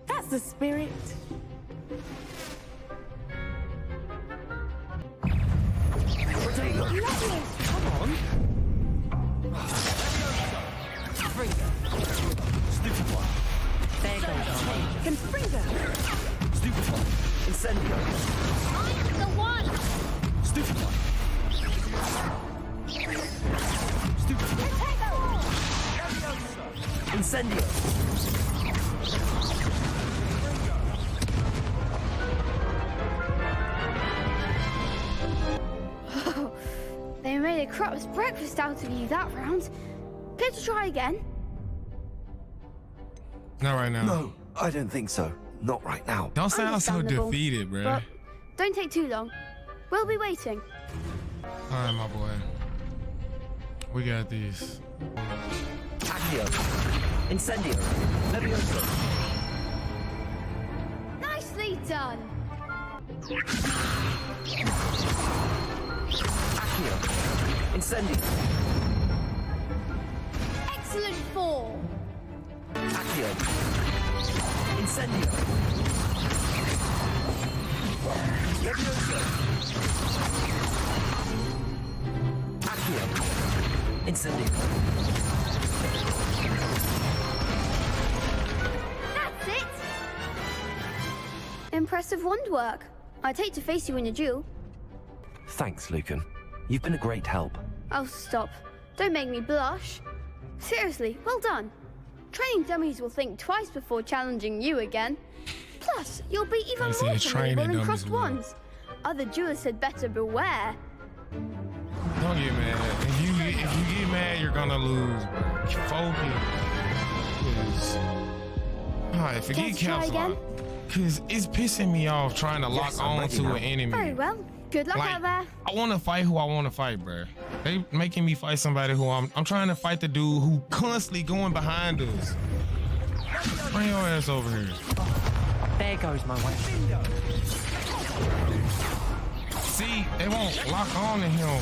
That's the spirit. Come on. Stupefy. There goes. Confringo. Stupefy. Incendio. I'm the one. Stupefy. Incendio! They made a crap's breakfast out of you that round. Care to try again? Not right now. No, I don't think so. Not right now. Don't sound so Understandable, defeated, bro. But don't take too long. We'll be waiting. All right, my boy. We got this. Accio. Incendio. Levioso. Nicely done. Accio. Incendio. Excellent fall. Accio. Incendio. Levioso. Accio. Incendio. That's it. Impressive wand work. I'd hate to face you in a duel. Thanks, Lucan. You've been a great help. Oh, stop. Don't make me blush. Seriously, well done. Training dummies will think twice before challenging you again. Plus, you'll be even more formidable in crossed wands. Other duelists had better beware. Don't get mad. If you get mad, you're gonna lose, bro. Focus. Alright, forget Calcifer. Cause it's pissing me off trying to lock on to an enemy. Very well. Good luck out there. I want to fight who I want to fight, bro. They making me fight somebody who I'm trying to fight the dude who constantly going behind us. Bring your ass over here. There goes my way. See, they won't lock on to him.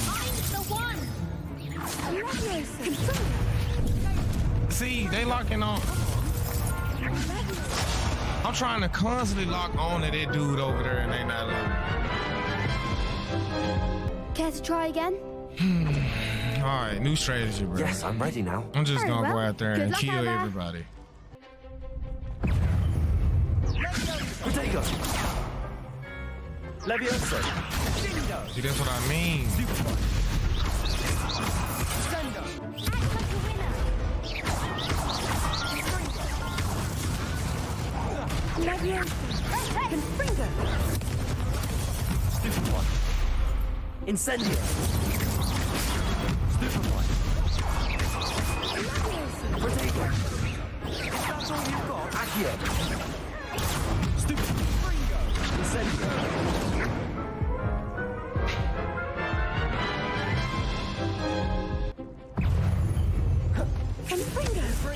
See, they locking on. I'm trying to constantly lock on to that dude over there and they not letting me. Care to try again? Alright, new strategy, bro. Yes, I'm ready now. I'm just Very gonna go well. out there Good and luck kill out there. everybody. Protego. Levioso. See, that's what I mean. Stupid one. Incendio. Stupid one. Protego. That's all you've got. Accio. Stupid. Incendio.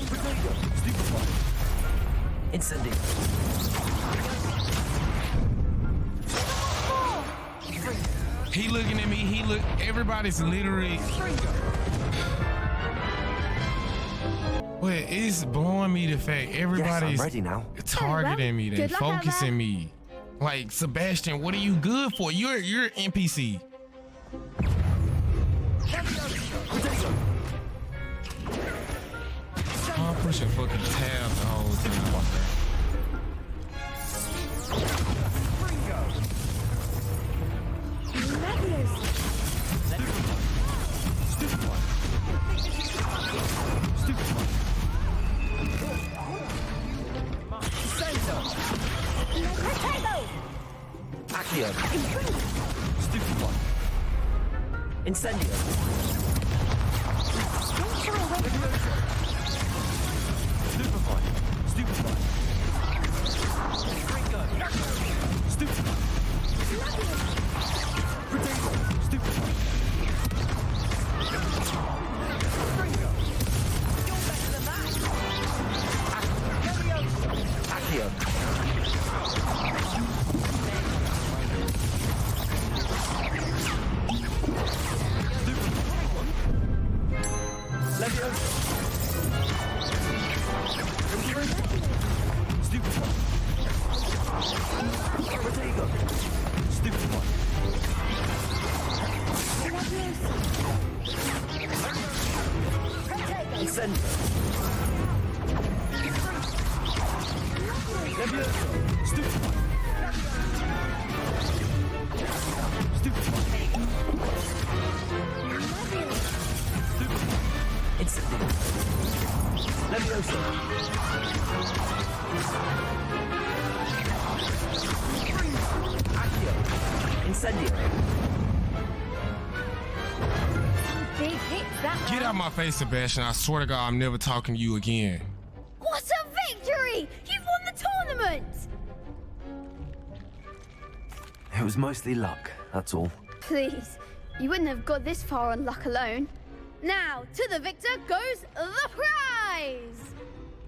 Protego. Stupid one. Incendio. He looking at me. Everybody's literally. But it's blowing me the fact everybody's ready now. targeting me, they Good luck out focusing there. me. Like, Sebastian, what are you good for? You're NPC. I'm pushing fucking tab the whole time. Accio. Stupid one. Incendio. Stupid one. Stupid one. Stupid one. Protego. Stupid one. You're better than that. Accio. Levioso. Stupid one. Protego. Stupid one. Incendio. Levioso. Stupid one. Stupid one. Stupid one. Incendio. Levioso. Big hits, that Get out my face, Sebastian. I swear to God, I'm never talking to you again. What a victory! You've won the tournament! It was mostly luck, that's all. Please, you wouldn't have got this far on luck alone. Now, to the victor goes the prize!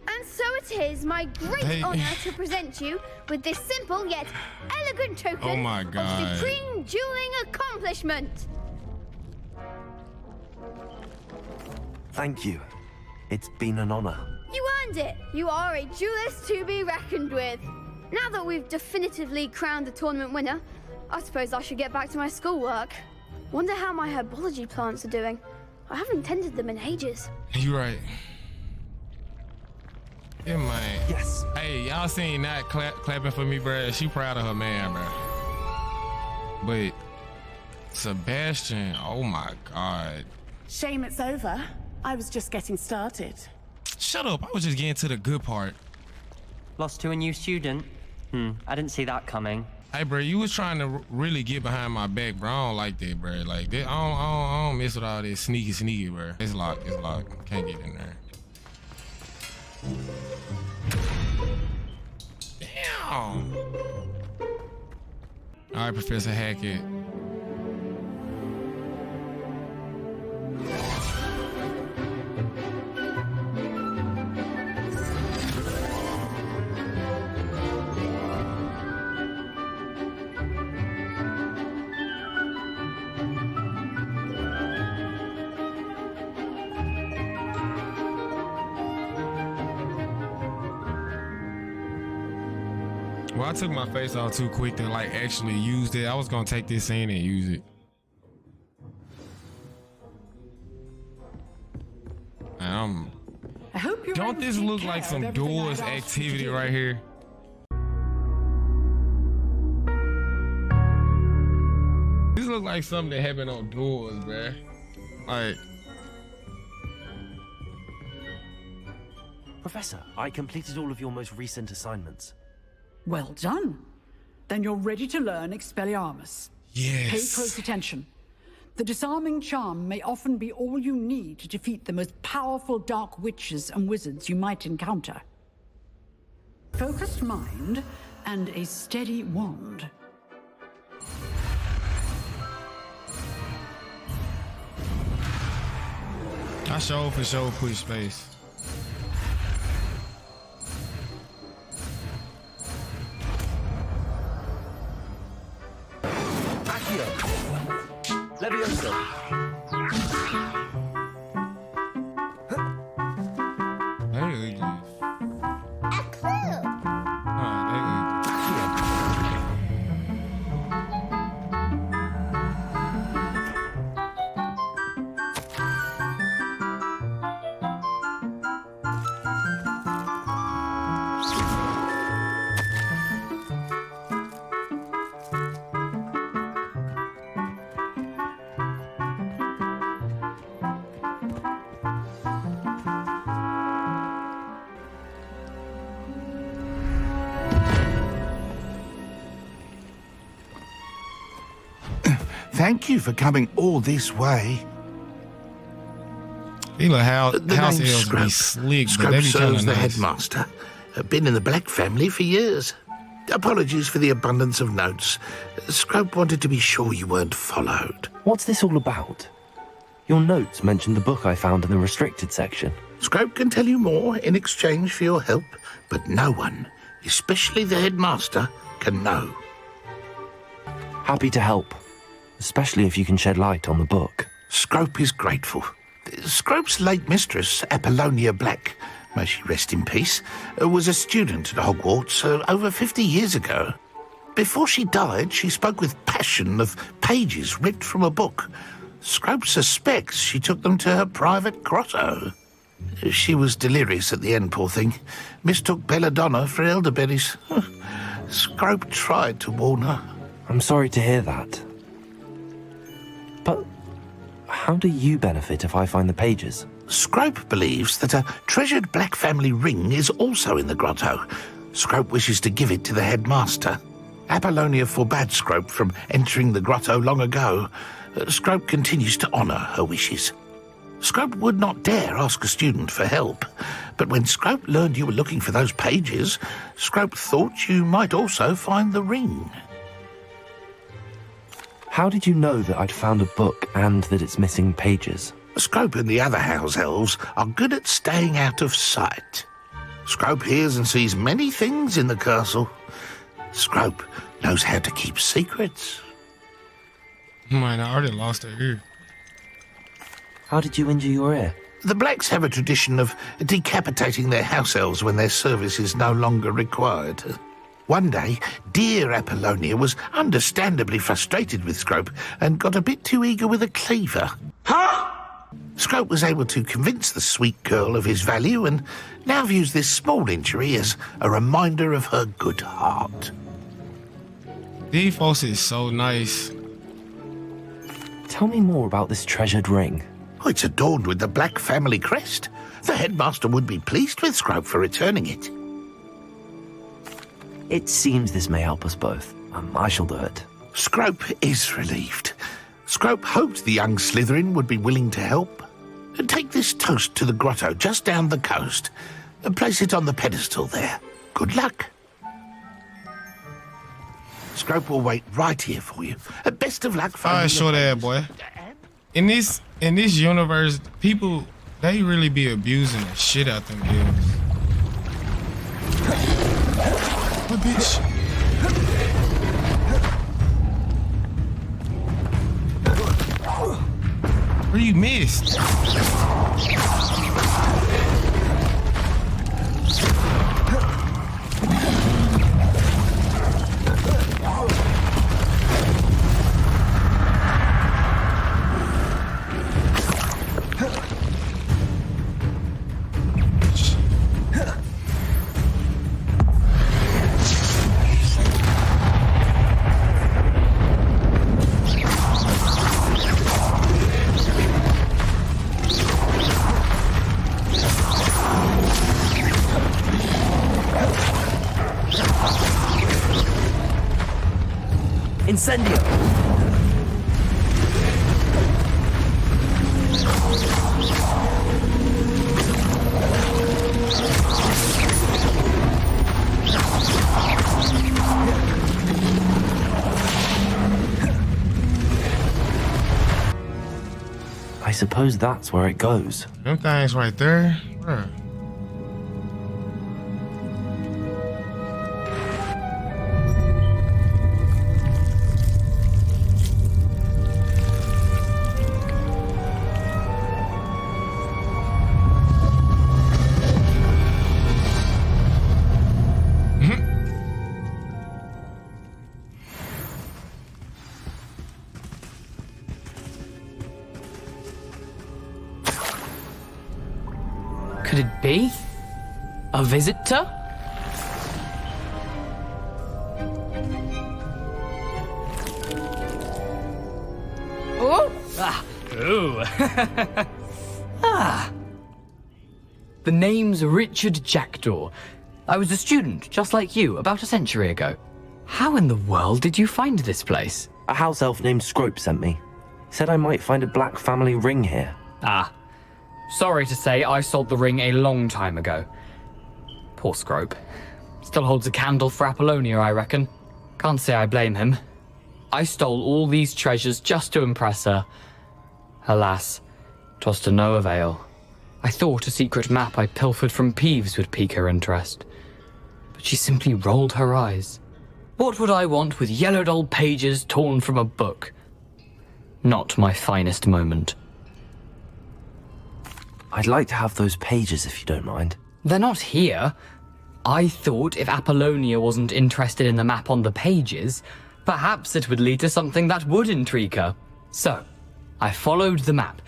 And so it is my great honor to present you with this simple yet elegant token of supreme dueling accomplishment. Thank you. It's been an honor. You earned it. You are a duelist to be reckoned with. Now that we've definitively crowned the tournament winner, I suppose I should get back to my schoolwork. Wonder how my herbology plants are doing. I haven't tended them in ages. You right. Yeah, man. Yes. Hey, y'all seen that clapping for me, bro? She proud of her man, bro. But Sebastian, oh my God. Shame it's over. I was just getting started. Shut up. I was just getting to the good part. Lost to a new student? I didn't see that coming. Hey, bro, you was trying to really get behind my back, bro. I don't like that, bro. Like, that, I don't mess with all this sneaky, bro. It's locked. Can't get in there. Damn. All right, Professor Hackett. Well, I took my face off too quick to like actually use it. I was gonna take this scene and use it. I hope you don't this look like some doors activity right here? This look like something that happened on doors, bruh. Like, Professor, I completed all of your most recent assignments. Well done. Then you're ready to learn Expelliarmus. Yes. Pay close attention. The disarming charm may often be all you need to defeat the most powerful dark witches and wizards you might encounter. Focused mind and a steady wand. I for sure push space. Leviosa. Thank you for coming all this way. He look house elves be slick, but they be kind of the nice. headmaster. Been in the Black family for years. Apologies for the abundance of notes. Scrope wanted to be sure you weren't followed. What's this all about? Your notes mentioned the book I found in the restricted section. Scrope can tell you more in exchange for your help, but no one, especially the headmaster, can know. Happy to help, especially if you can shed light on the book. Scrope is grateful. Scrope's late mistress, Apollonia Black, may she rest in peace, was a student at Hogwarts over 50 years ago. Before she died, she spoke with passion of pages ripped from a book. Scrope suspects she took them to her private grotto. She was delirious at the end, poor thing. Mistook belladonna for elderberries. Scrope tried to warn her. I'm sorry to hear that. But How do you benefit if I find the pages? Scrope believes that a treasured black family ring is also in the grotto. Scrope wishes to give it to the headmaster. Apollonia forbade Scrope from entering the grotto long ago. Scrope continues to honour her wishes. Scrope would not dare ask a student for help, but when Scrope learned you were looking for those pages, Scrope thought you might also find the ring. How did you know that I'd found a book and that it's missing pages? Scrope and the other house elves are good at staying out of sight. Scrope hears and sees many things in the castle. Scrope knows how to keep secrets. Man, I already lost her ear. How did you injure your ear? The Blacks have a tradition of decapitating their house elves when their service is no longer required. One day, dear Apollonia was understandably frustrated with Scrope and got a bit too eager with a cleaver. Huh? Scrope was able to convince the sweet girl of his value and now views this small injury as a reminder of her good heart. These folks is so nice. Tell me more about this treasured ring. Oh, it's adorned with the Black family crest. The headmaster would be pleased with Scrope for returning it. It seems this may help us both. I shall do it. Scrope is relieved. Scrope hoped the young Slytherin would be willing to help. Take this toast to the grotto just down the coast and place it on the pedestal there. Good luck. Scrope will wait right here for you. Best of luck. Alright, short ass boy. In this universe, people, they really be abusing the shit out them girls. What bitch? Where you missed? Incendio! I suppose that's where it goes. Them things right there. Bruh. Could it be? A visitor? Oh! Ah! Ooh! Ah! The name's Richard Jackdaw. I was a student, just like you, about a century ago. How in the world did you find this place? A house elf named Scrope sent me. Said I might find a Black family ring here. Ah. Sorry to say, I sold the ring a long time ago. Poor Scrope. Still holds a candle for Apollonia, I reckon. Can't say I blame him. I stole all these treasures just to impress her. Alas, 'twas to no avail. I thought a secret map I pilfered from Peeves would pique her interest. But she simply rolled her eyes. What would I want with yellowed old pages torn from a book? Not my finest moment. I'd like to have those pages if you don't mind. They're not here. I thought if Apollonia wasn't interested in the map on the pages, perhaps it would lead to something that would intrigue her. So, I followed the map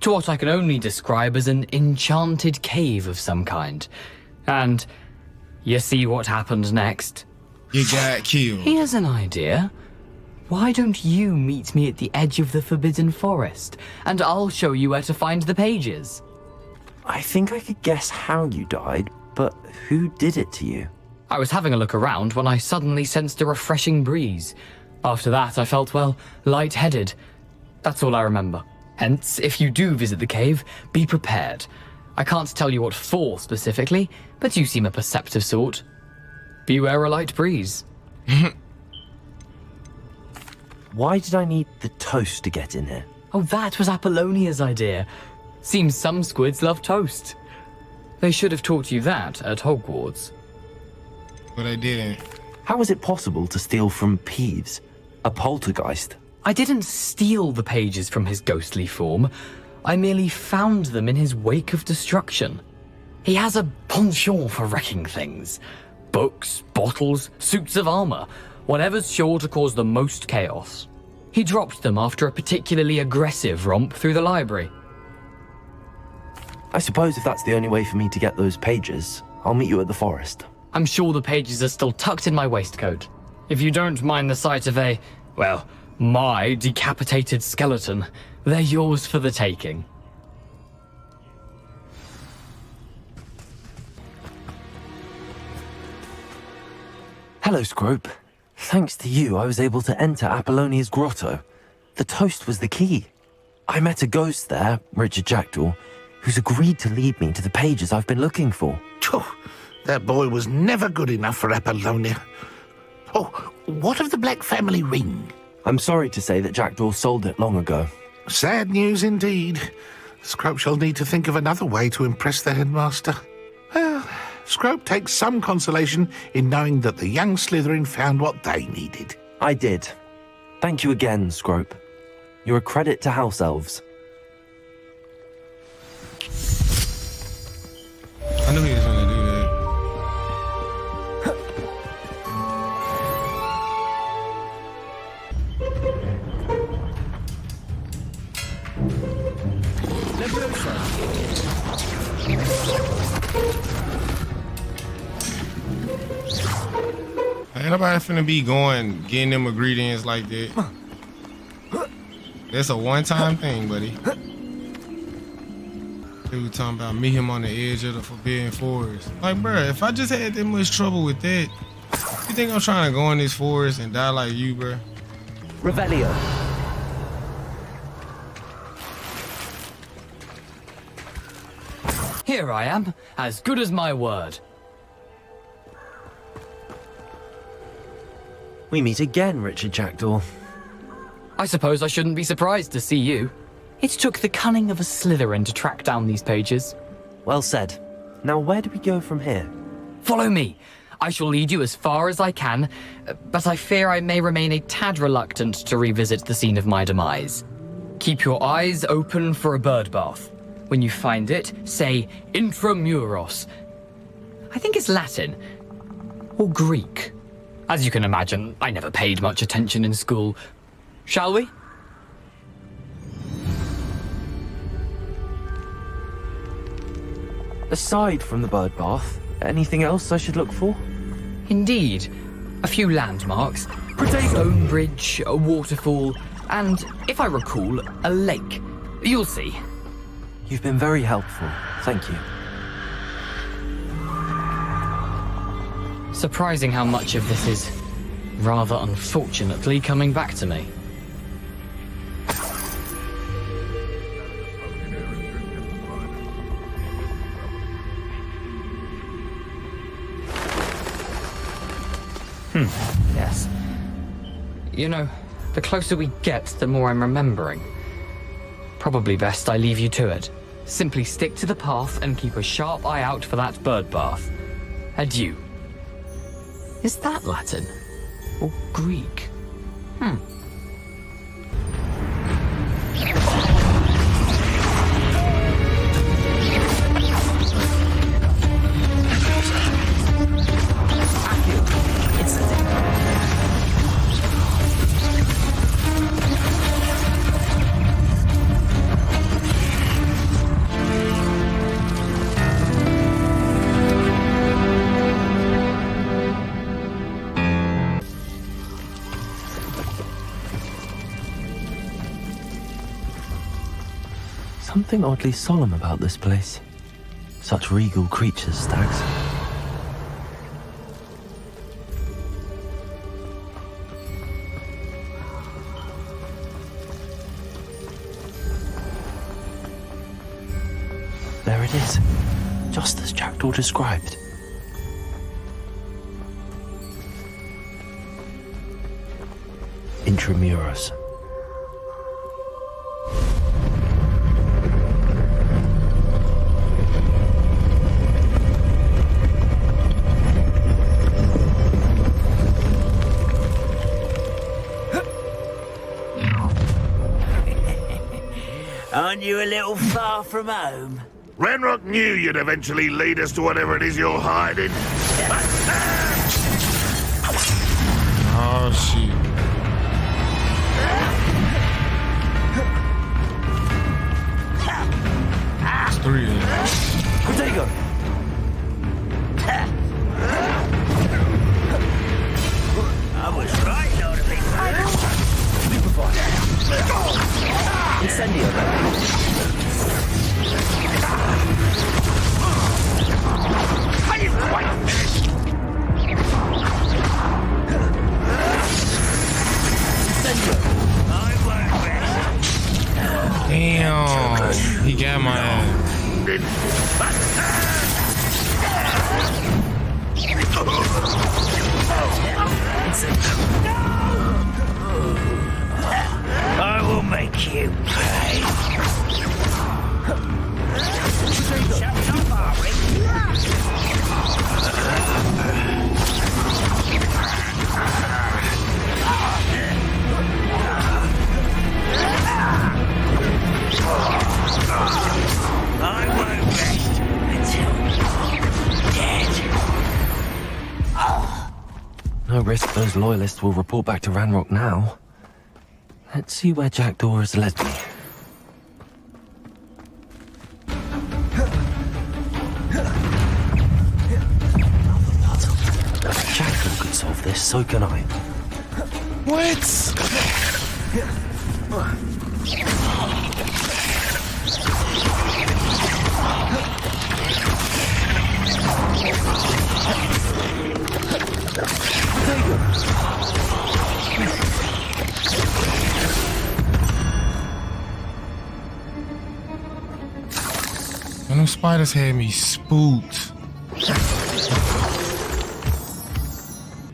to what I can only describe as an enchanted cave of some kind. And you see what happened next? You got killed. Here's an idea. Why don't you meet me at the edge of the Forbidden Forest, and I'll show you where to find the pages? I think I could guess how you died, but who did it to you? I was having a look around when I suddenly sensed a refreshing breeze. After that, I felt, well, lightheaded. That's all I remember. Hence, if you do visit the cave, be prepared. I can't tell you what for specifically, but you seem a perceptive sort. Beware a light breeze. Why did I need the toast to get in here? Oh, that was Apollonia's idea. Seems some squids love toast. They should have taught you that at Hogwarts. But I didn't. How is it possible to steal from Peeves, a poltergeist? I didn't steal the pages from his ghostly form. I merely found them in his wake of destruction. He has a penchant for wrecking things. Books, bottles, suits of armor, whatever's sure to cause the most chaos. He dropped them after a particularly aggressive romp through the library. I suppose if that's the only way for me to get those pages, I'll meet you at the forest. I'm sure the pages are still tucked in my waistcoat. If you don't mind the sight of a, well, my decapitated skeleton, they're yours for the taking. Hello, Scrope. Thanks to you, I was able to enter Apollonia's grotto. The toast was the key. I met a ghost there, Richard Jackdaw, who's agreed to lead me to the pages I've been looking for. That boy was never good enough for Apollonia. Oh, what of the Black family ring? I'm sorry to say that Jackdaw sold it long ago. Sad news indeed. Scrope shall need to think of another way to impress the headmaster. Well, Scrope takes some consolation in knowing that the young Slytherin found what they needed. I did. Thank you again, Scrope. You're a credit to House Elves. I knew he was going to do that. Ain't nobody finna be getting them ingredients like that. That's a one-time thing, buddy. Dude talking about meet him on the edge of the Forbidden Forest. Like, bruh, if I just had that much trouble with that, you think I'm trying to go in this forest and die like you, bruh? Revelio. Here I am, as good as my word. We meet again, Richard Jackdaw. I suppose I shouldn't be surprised to see you. It took the cunning of a Slytherin to track down these pages. Well said. Now where do we go from here? Follow me. I shall lead you as far as I can, but I fear I may remain a tad reluctant to revisit the scene of my demise. Keep your eyes open for a bird bath. When you find it, say intramuros. I think it's Latin. Or Greek. As you can imagine, I never paid much attention in school. Shall we? Aside from the bird bath, anything else I should look for? Indeed. A few landmarks. A stone bridge, a waterfall, and, if I recall, a lake. You'll see. You've been very helpful. Thank you. Surprising how much of this is, rather unfortunately, coming back to me. Yes. You know, the closer we get, the more I'm remembering. Probably best I leave you to it. Simply stick to the path and keep a sharp eye out for that bird bath. Adieu. Is that Latin? Or Greek? something oddly solemn about this place. Such regal creatures, Stags. There it is, just as Jackdaw described. Intramuros. Aren't you a little far from home? Ranrock knew you'd eventually lead us to whatever it is you're hiding. Oh, shit. It's 3 of them. Protego! I was right, Lord of Incendio. Damn, he got my ass. I will make you pay. Shut up, Harry. I won't rest until you're dead. No risk those loyalists will report back to Ranrock now. Let's see where Jackdaw has led me. If Jackdaw could solve this, so can I. What? And them spiders had me spooked.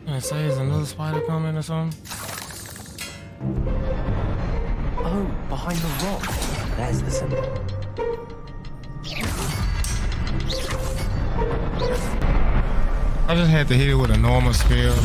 Can I say is another spider coming or something? Oh, behind the rock. There's the symbol. I just had to hit it with a normal spell.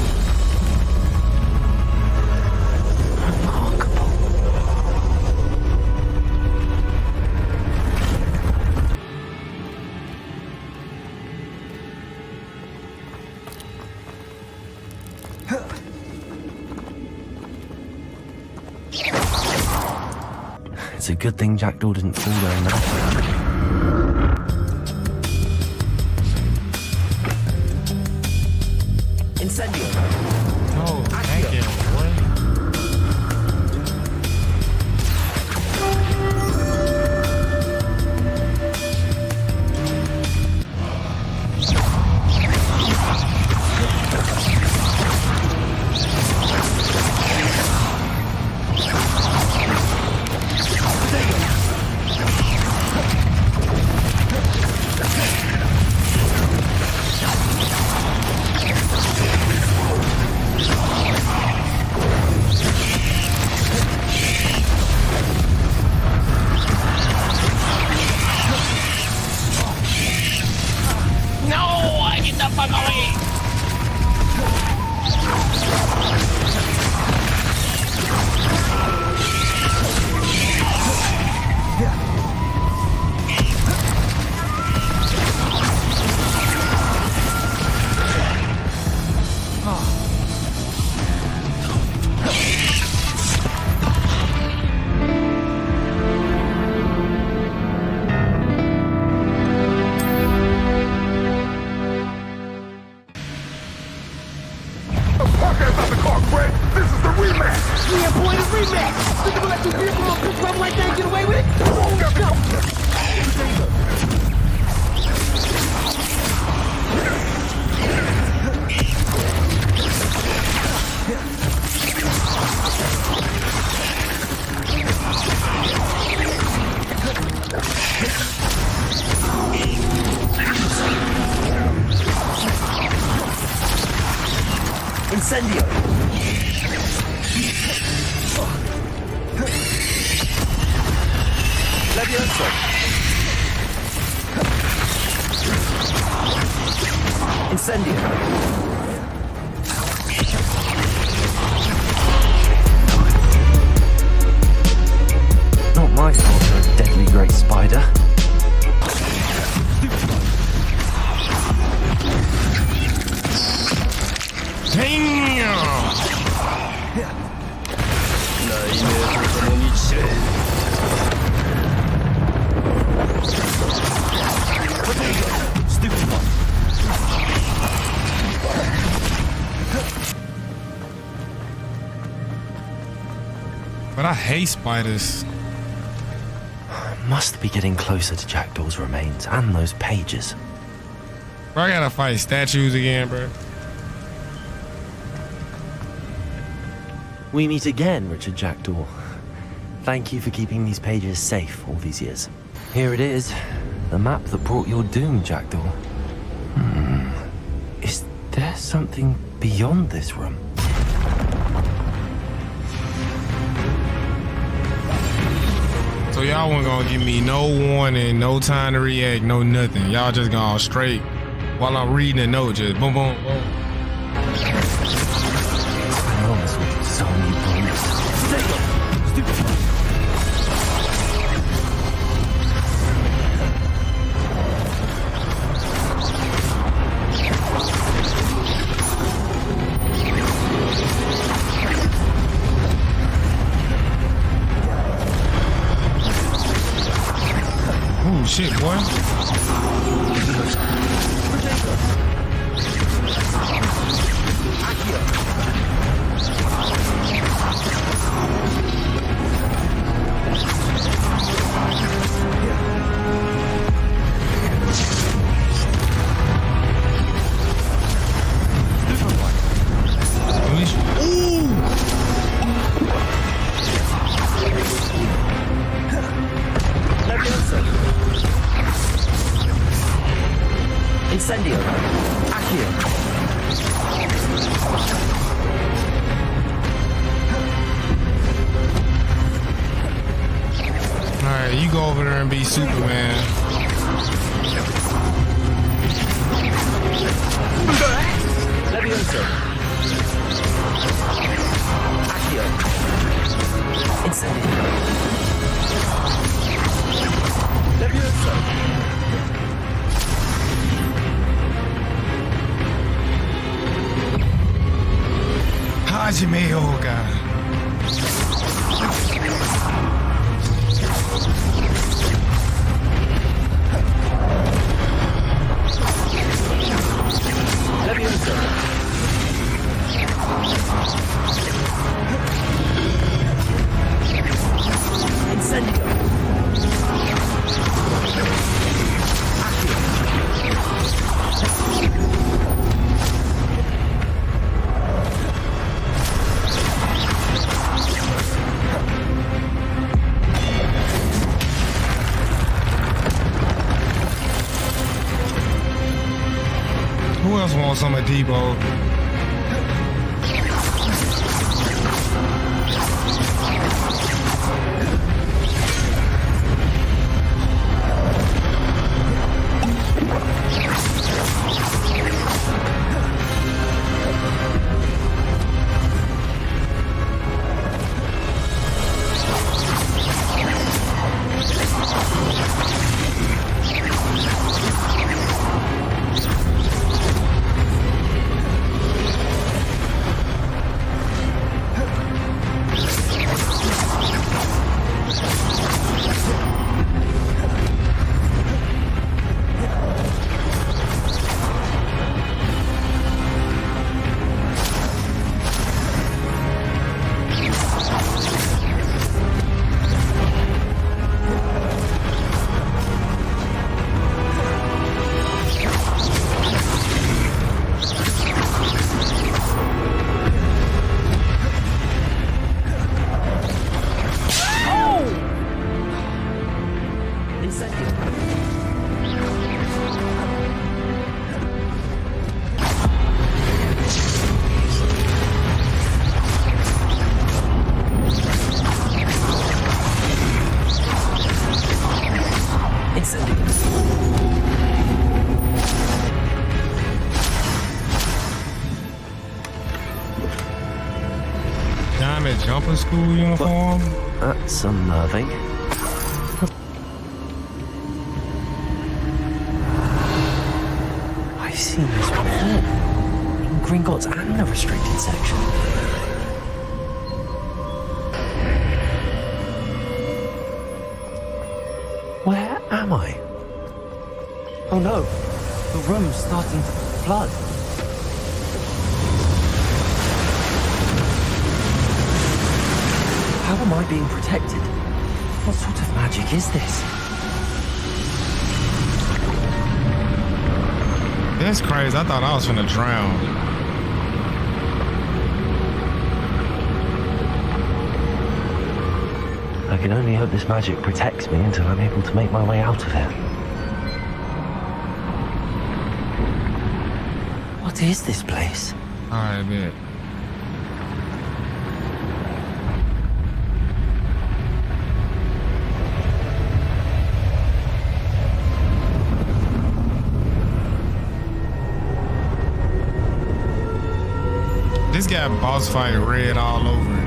It's a good thing Jackdaw didn't fall down that. Incendio. Oh, thank you, boy. on, pick him up like that, get away with it! No! Incendio! Levioso! Incendio! Not my fault for a deadly great spider. But I hate spiders. Must be getting closer to Jackdaw's remains and those pages. Bro, I gotta fight statues again, bro. We meet again, Richard Jackdaw. Thank you for keeping these pages safe all these years. Here it is, the map that brought your doom, Jackdaw. Is there something beyond this room? So y'all weren't gonna give me no warning, no time to react, no nothing. Y'all just gone straight while I'm reading a note, just boom, boom, boom. Oh shit, boy. Incendio. Accio. Alright, you go over there and be Superman. Levioso. Accio. Incendio. Levioso. Hajime Oga. Levioso. Incendio. Who else wants some of Debo? the school uniform. That's unnerving. I've seen this before. In Gringotts and the restricted section. Where am I? Oh no, the room's starting to flood. How am I being protected? What sort of magic is this? That's crazy. I thought I was finna drown. I can only hope this magic protects me until I'm able to make my way out of here. What is this place? I bet. This guy boss fight red all over it.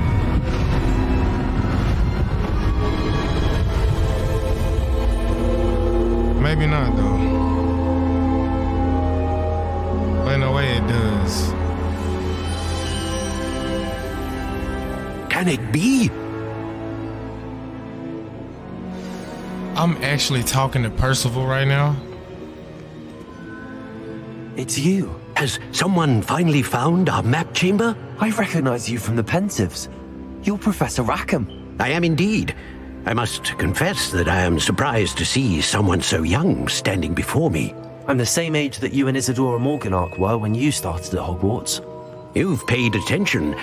Maybe not though. But in a way it does. Can it be? I'm actually talking to Percival right now. It's you. Has someone finally found our map chamber? I recognize you from the Pensieves. You're Professor Rackham. I am indeed. I must confess that I am surprised to see someone so young standing before me. I'm the same age that you and Isadora Morganach were when you started at Hogwarts. You've paid attention,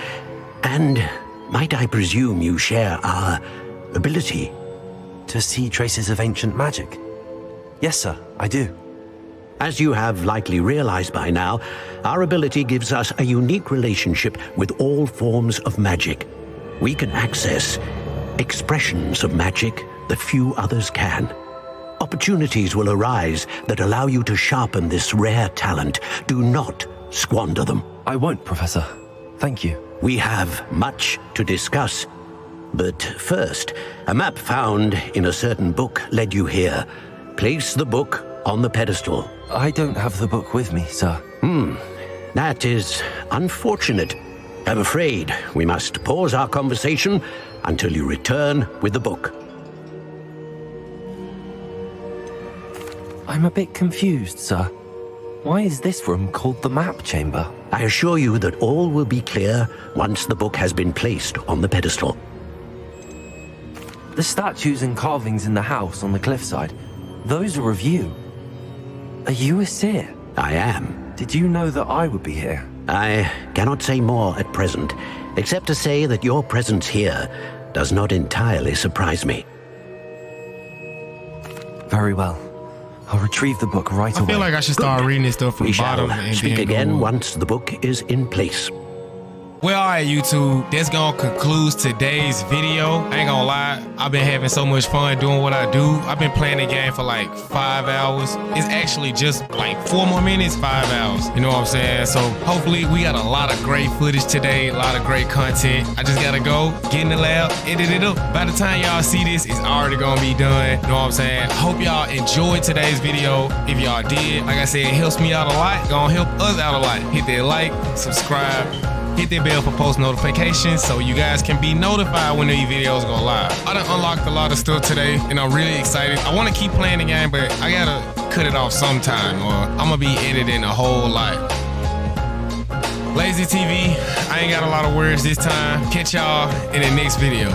and might I presume you share our ability? To see traces of ancient magic? Yes, sir, I do. As you have likely realized by now, our ability gives us a unique relationship with all forms of magic. We can access expressions of magic that few others can. Opportunities will arise that allow you to sharpen this rare talent. Do not squander them. I won't, Professor. Thank you. We have much to discuss. But first, a map found in a certain book led you here. Place the book on the pedestal. I don't have the book with me, sir. That is unfortunate. I'm afraid we must pause our conversation until you return with the book. I'm a bit confused, sir. Why is this room called the map chamber? I assure you that all will be clear once the book has been placed on the pedestal. The statues and carvings in the house on the cliffside, those are of you. Are you a seer? I am. Did you know that I would be here? I cannot say more at present, except to say that your presence here does not entirely surprise me. Very well. I'll retrieve the book right away. I feel like I should start reading this stuff from We the bottom. shall and speak then again go. once the book is in place. Well, all right, YouTube, that's gonna conclude today's video. I ain't gonna lie, I've been having so much fun doing what I do. I've been playing the game for like 5 hours. It's actually just like 4 more minutes, 5 hours. You know what I'm saying? So hopefully we got a lot of great footage today, a lot of great content. I just gotta go, get in the lab, edit it up. By the time y'all see this, it's already gonna be done. You know what I'm saying? Hope y'all enjoyed today's video. If y'all did, like I said, it helps me out a lot. Gonna help us out a lot. Hit that like, subscribe, hit that bell for post notifications so you guys can be notified when these videos go live. I done unlocked a lot of stuff today and I'm really excited. I want to keep playing the game, but I gotta cut it off sometime or I'm gonna be editing a whole lot. Lazy TV, I ain't got a lot of words this time. Catch y'all in the next video.